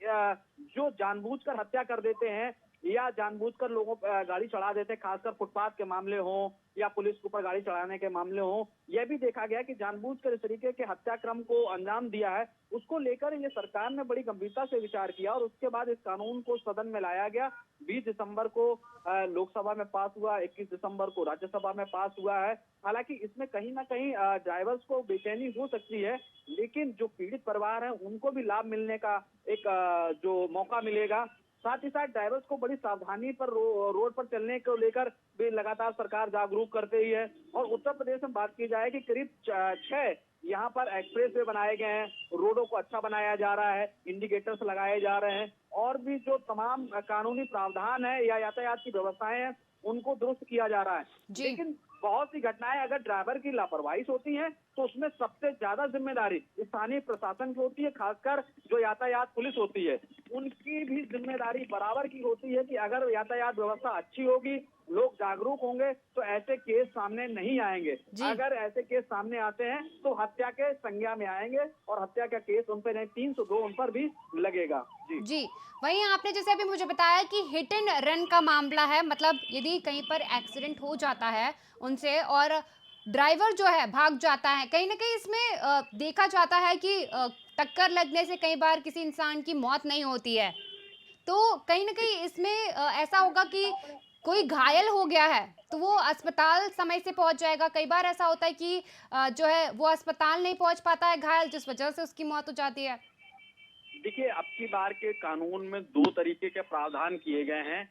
जो जानबूझकर हत्या कर देते हैं या जानबूझकर लोगों गाड़ी चढ़ा देते हैं, खासकर फुटपाथ के मामले हों या पुलिस के ऊपर गाड़ी चढ़ाने के मामले हों, यह भी देखा गया कि जानबूझकर इस तरीके के हत्याक्रम को अंजाम दिया है। उसको लेकर ये सरकार ने बड़ी गंभीरता से विचार किया और उसके बाद इस कानून को सदन में लाया गया। 20 दिसंबर को लोकसभा में पास हुआ, 21 दिसंबर को राज्यसभा में पास हुआ है। हालांकि इसमें कहीं ना कहीं ड्राइवर्स को बेचैनी हो सकती है, लेकिन जो पीड़ित परिवार है उनको भी लाभ मिलने का एक जो मौका मिलेगा। साथ ही साथ ड्राइवर्स को बड़ी सावधानी पर रोड पर चलने को लेकर भी लगातार सरकार जागरूक करते ही है। और उत्तर प्रदेश में बात की जाए कि करीब 6 यहाँ पर एक्सप्रेस वे बनाए गए हैं, रोडों को अच्छा बनाया जा रहा है, इंडिकेटर्स लगाए जा रहे हैं और भी जो तमाम कानूनी प्रावधान है या यातायात की व्यवस्थाएं हैं उनको दुरुस्त किया जा रहा है। लेकिन बहुत सी घटनाएं अगर ड्राइवर की लापरवाही से होती हैं तो उसमें सबसे ज्यादा जिम्मेदारी स्थानीय प्रशासन की होती है, खासकर जो यातायात पुलिस होती है उनकी भी जिम्मेदारी बराबर की होती है कि अगर यातायात व्यवस्था अच्छी होगी, लोग जागरूक होंगे तो ऐसे केस सामने नहीं आएंगे। अगर ऐसे केस सामने आते हैं तो हत्या के संज्ञा में आएंगे और हत्या का केस उन पर नहीं 302 उन पर भी लगेगा। जी, वहीं आपने जैसे अभी मुझे बताया कि हिट एंड रन का मामला है, मतलब यदि कहीं पर एक्सीडेंट हो जाता है उनसे और ड्राइवर जो है भाग जाता है, कहीं ना कहीं इसमें देखा जाता है कि टक्कर लगने से कई बार किसी इंसान की मौत नहीं होती है, तो कहीं ना कहीं इसमें ऐसा होगा कि कोई घायल हो गया है तो वो अस्पताल समय से पहुंच जाएगा। कई बार ऐसा होता है कि जो है वो अस्पताल नहीं पहुंच पाता है घायल, जिस वजह से उसकी मौत हो जाती है। देखिए, अब की बार के कानून में 2 तरीके के प्रावधान किए गए हैं।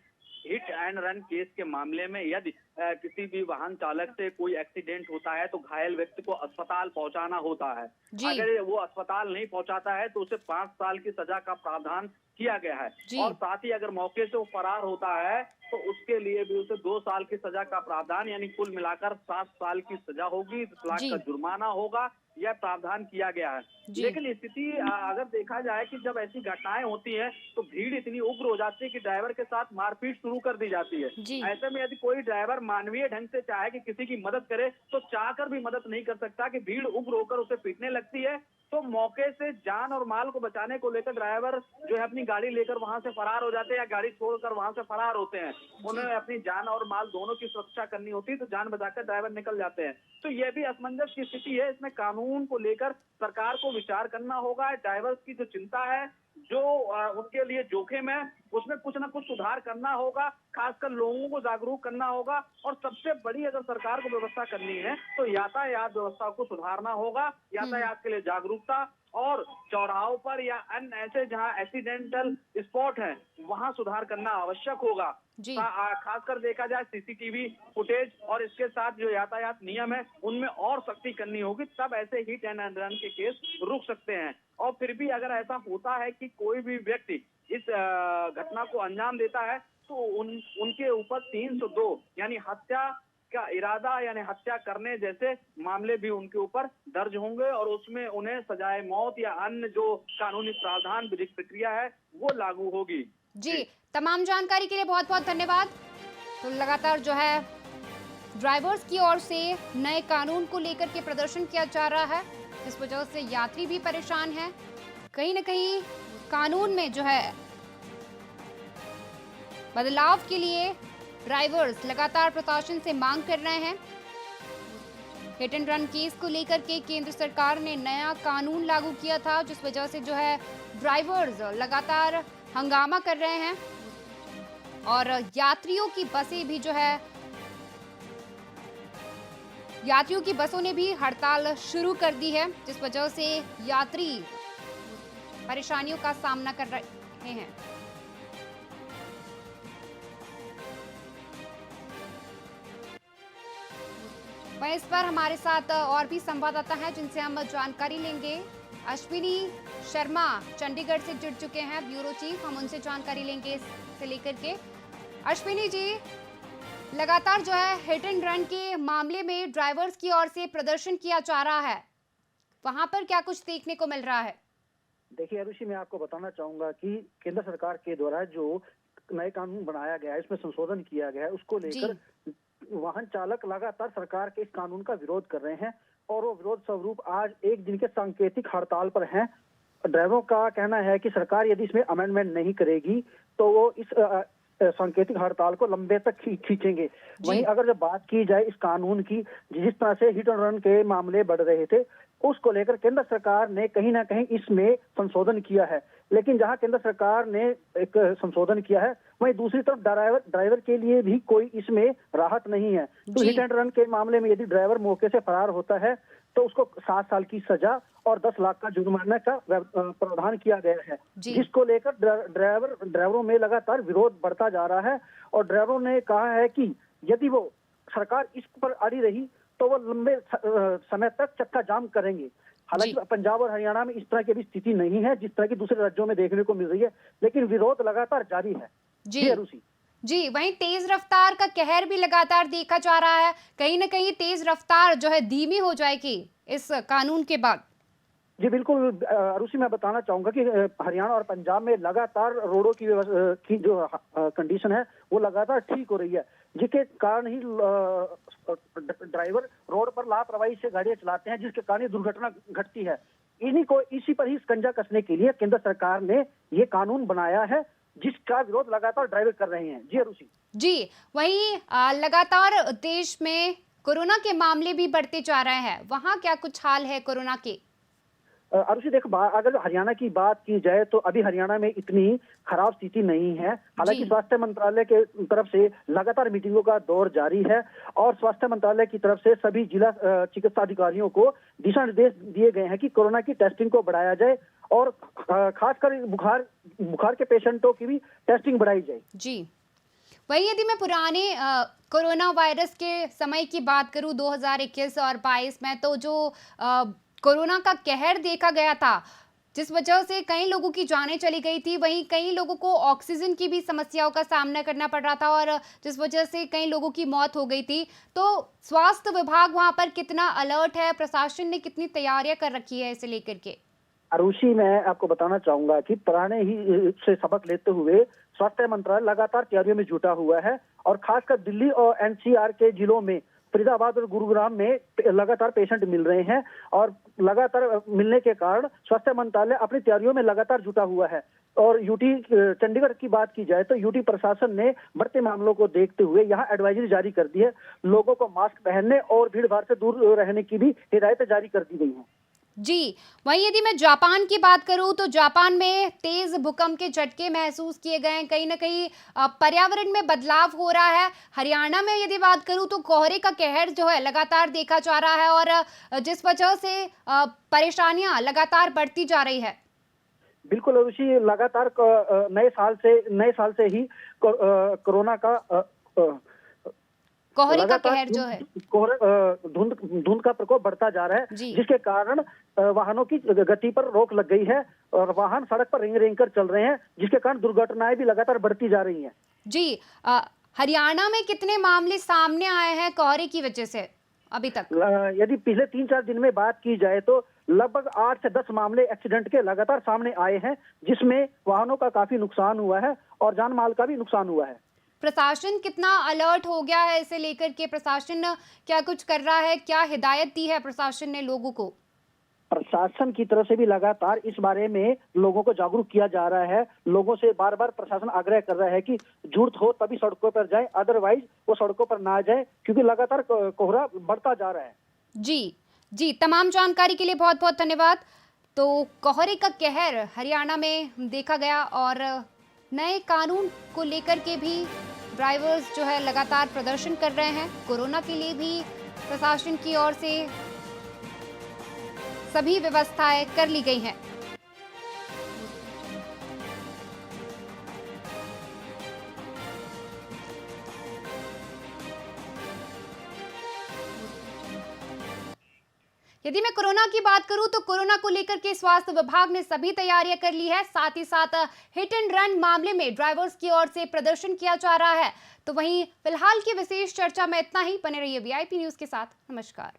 हिट एंड रन केस के मामले में यदि किसी भी वाहन चालक से कोई एक्सीडेंट होता है तो घायल व्यक्ति को अस्पताल पहुंचाना होता है। अगर वो अस्पताल नहीं पहुंचाता है तो उसे 5 साल की सजा का प्रावधान किया गया है और साथ ही अगर मौके से वो फरार होता है तो उसके लिए भी उसे 2 साल की सजा का प्रावधान, यानी कुल मिलाकर 7 साल की सजा होगी, 10 लाख का जुर्माना होगा, यह प्रावधान किया गया है। लेकिन स्थिति अगर देखा जाए कि जब ऐसी घटनाएं होती हैं तो भीड़ इतनी उग्र हो जाती है कि ड्राइवर के साथ मारपीट शुरू कर दी जाती है। ऐसे में यदि कोई ड्राइवर मानवीय ढंग से चाहे कि किसी की मदद करे तो चाहकर भी मदद नहीं कर सकता कि भीड़ उग्र होकर उसे पीटने लगती है, तो मौके से जान और माल को बचाने को लेकर ड्राइवर जो है अपनी गाड़ी लेकर वहां से फरार हो जाते हैं या गाड़ी छोड़कर वहां से फरार होते हैं। उन्हें अपनी जान और माल दोनों की सुरक्षा करनी होती है तो जान बचाकर ड्राइवर निकल जाते हैं। तो यह भी असमंजस की स्थिति है, इसमें कानून को लेकर सरकार को विचार करना होगा। ड्राइवर्स की जो चिंता है, जो उनके लिए जोखिम है, उसमें कुछ ना कुछ सुधार करना होगा, खासकर लोगों को जागरूक करना होगा और सबसे बड़ी अगर सरकार को व्यवस्था करनी है तो यातायात व्यवस्था को सुधारना होगा। यातायात के लिए जागरूकता और चौराहों पर या अन्य ऐसे जहां एक्सीडेंटल स्पॉट है वहां सुधार करना आवश्यक होगा। खासकर देखा जाए सीसीटीवी फुटेज और इसके साथ जो यातायात नियम है उनमें और सख्ती करनी होगी, तब ऐसे हिट एंड रन के केस रुक सकते हैं। और फिर भी अगर ऐसा होता है कि कोई भी व्यक्ति इस घटना को अंजाम देता है तो उनके ऊपर 302 यानी हत्या का इरादा यानी हत्या करने जैसे मामले भी उनके ऊपर दर्ज होंगे और उसमें उन्हें सजाए मौत या अन्य जो कानूनी प्रावधान विधिक प्रक्रिया है वो लागू होगी। जी, तमाम जानकारी के लिए बहुत बहुत धन्यवाद। तो लगातार जो है ड्राइवर्स की ओर से नए कानून को लेकर के प्रदर्शन किया जा रहा है, जिस वजह से यात्री भी परेशान हैं। कहीं ना कहीं कानून में जो है बदलाव के लिए ड्राइवर्स लगातार प्रशासन से मांग कर रहे हैं। हिट एंड रन केस को लेकर के केंद्र सरकार ने नया कानून लागू किया था, जिस वजह से जो है ड्राइवर्स लगातार हंगामा कर रहे हैं और यात्रियों की बसें भी जो है यात्रियों की बसों ने भी हड़ताल शुरू कर दी है, जिस वजह से यात्री परेशानियों का सामना कर रहे हैं। वहीं इस पर हमारे साथ और भी संवाददाता हैं जिनसे हम जानकारी लेंगे। अश्विनी शर्मा चंडीगढ़ से जुड़ चुके हैं, ब्यूरो चीफ, हम उनसे जानकारी लेंगे इससे लेकर के। अश्विनी जी, लगातार जो है हिट एंड रन के मामले में ड्राइवर्स की ओर से प्रदर्शन किया जा रहा है, वहां पर क्या कुछ देखने को मिल रहा है? देखिए अरुषि, मैं आपको बताना चाहूंगा कि केंद्र सरकार के द्वारा जो नए कानून बनाया गया है, इसमें संशोधन किया गया है, उसको लेकर वाहन चालक लगातार सरकार के इस कानून का विरोध कर रहे हैं और वो विरोध स्वरूप आज एक दिन के सांकेतिक हड़ताल पर हैं। ड्राइवरों का कहना है कि सरकार यदि इसमें अमेंडमेंट नहीं करेगी तो वो इस सांकेतिक हड़ताल को लंबे तक खींचेंगे। वहीं अगर जब बात की जाए इस कानून की, जिस तरह से हिट एंड रन के मामले बढ़ रहे थे, उसको लेकर केंद्र सरकार ने कहीं ना कहीं इसमें संशोधन किया है। लेकिन जहां केंद्र सरकार ने एक संशोधन किया है, वहीं दूसरी तरफ ड्राइवर के लिए भी कोई इसमें राहत नहीं है। तो हिट एंड रन के मामले में यदि ड्राइवर मौके से फरार होता है तो उसको 7 साल की सजा और 10 लाख का जुर्माना का प्रावधान किया गया है, जिसको लेकर ड्राइवरों में लगातार विरोध बढ़ता जा रहा है। और ड्राइवरों ने कहा है कि यदि वो सरकार इस पर अड़ी रही तो वो लंबे समय तक चक्का जाम करेंगे। हालांकि पंजाब और हरियाणा में इस तरह की भी स्थिति नहीं है जिस तरह की दूसरे राज्यों में देखने को मिल रही है, लेकिन विरोध लगातार जारी है। जी अरुषि। जी, वहीं तेज रफ्तार का कहर भी लगातार देखा जा रहा है। कहीं न कहीं तेज रफ्तार जो है धीमी हो जाएगी इस कानून के बाद। जी बिल्कुल अरुषि, मैं बताना चाहूंगा कि हरियाणा और पंजाब में लगातार रोडों की जो कंडीशन है वो लगातार ठीक हो रही है, जिसके कारण ही ड्राइवर रोड पर लापरवाही से गाड़ियां चलाते हैं, जिसके कारण दुर्घटना घटती है। इसी पर ही शिकंजा कसने के लिए केंद्र सरकार ने ये कानून बनाया है, जिसका विरोध लगातार ड्राइवर कर रहे हैं। जी अरुषि। जी, वहीं लगातार देश में कोरोना के मामले भी बढ़ते जा रहे हैं। वहाँ क्या कुछ हाल है कोरोना के? अरुषि देखो, अगर हरियाणा की बात की जाए तो अभी हरियाणा में इतनी खराब स्थिति नहीं है। हालांकि स्वास्थ्य मंत्रालय के तरफ से लगातार मीटिंगों का दौर जारी है और स्वास्थ्य मंत्रालय की तरफ से सभी जिला चिकित्सा अधिकारियों को दिशा निर्देश दिए गए हैं कि कोरोना की टेस्टिंग को बढ़ाया जाए और खासकर बुखार के पेशेंटों की भी टेस्टिंग बढ़ाई जाए। जी, वही यदि मैं पुराने कोरोना वायरस के समय की बात करूं 2021 और 22 में, तो जो कोरोना का कहर देखा गया था, जिस वजह से कई लोगों की जानें चली गई थी, वहीं कई लोगों को ऑक्सीजन की भी समस्याओं का सामना करना पड़ रहा था और जिस वजह से कई लोगों की मौत हो गई थी। तो स्वास्थ्य विभाग वहां पर कितना अलर्ट है, प्रशासन ने कितनी तैयारियां कर रखी है इसे लेकर के? अरुषि, मैं आपको बताना चाहूंगा कि पुराने ही से सबक लेते हुए स्वास्थ्य मंत्रालय लगातार तैयारियों में जुटा हुआ है और खासकर दिल्ली और एनसीआर के जिलों में फरीदाबाद और गुरुग्राम में लगातार पेशेंट मिल रहे हैं और लगातार मिलने के कारण स्वास्थ्य मंत्रालय अपनी तैयारियों में लगातार जुटा हुआ है। और यूटी चंडीगढ़ की बात की जाए तो यूटी प्रशासन ने बढ़ते मामलों को देखते हुए यहाँ एडवाइजरी जारी कर दी है। लोगों को मास्क पहनने और भीड़ भाड़ से दूर रहने की भी हिदायतें जारी कर दी गई हैं। जी, वहीं यदि मैं जापान की बात करूं तो जापान में तेज भूकंप के झटके महसूस किए गए हैं। कहीं न कहीं पर्यावरण में बदलाव हो रहा है। हरियाणा में यदि बात करूं तो कोहरे का कहर जो है लगातार देखा जा रहा है और जिस वजह से परेशानियां लगातार बढ़ती जा रही है। बिल्कुल अरुषि, लगातार नए साल से ही कोरोना का कोहरे का कहर जो है, धुंध का प्रकोप बढ़ता जा रहा है, जिसके कारण वाहनों की गति पर रोक लग गई है और वाहन सड़क पर रेंग रेंग कर चल रहे हैं, जिसके कारण दुर्घटनाएं भी लगातार बढ़ती जा रही हैं। जी, हरियाणा में कितने मामले सामने आए हैं कोहरे की वजह से अभी तक? यदि पिछले 3-4 दिन में बात की जाए तो लगभग 8 से 10 मामले एक्सीडेंट के लगातार सामने आए हैं, जिसमें वाहनों का काफी नुकसान हुआ है और जान माल का भी नुकसान हुआ है। प्रशासन कितना अलर्ट हो गया है इसे लेकर के? प्रशासन क्या कुछ कर रहा है? क्या हिदायत दी है प्रशासन ने लोगों को? प्रशासन की तरफ से भी लगातार इस बारे में लोगों को जागरूक किया जा रहा है। लोगों से बार बार प्रशासन आग्रह कर रहा है कि जरूरत हो तभी सड़कों पर जाए, अदरवाइज वो सड़कों पर ना जाए, क्योंकि लगातार कोहरा बढ़ता जा रहा है। जी, तमाम जानकारी के लिए बहुत बहुत धन्यवाद। तो कोहरे का कहर हरियाणा में देखा गया और नए कानून को लेकर के भी ड्राइवर्स जो है लगातार प्रदर्शन कर रहे हैं। कोरोना के लिए भी प्रशासन की ओर से सभी व्यवस्थाएं कर ली गई हैं। यदि मैं कोरोना की बात करूं तो कोरोना को लेकर के स्वास्थ्य विभाग ने सभी तैयारियां कर ली है। साथ ही साथ हिट एंड रन मामले में ड्राइवर्स की ओर से प्रदर्शन किया जा रहा है। तो वहीं फिलहाल की विशेष चर्चा में इतना ही। बने रहिए वीआईपी न्यूज के साथ। नमस्कार।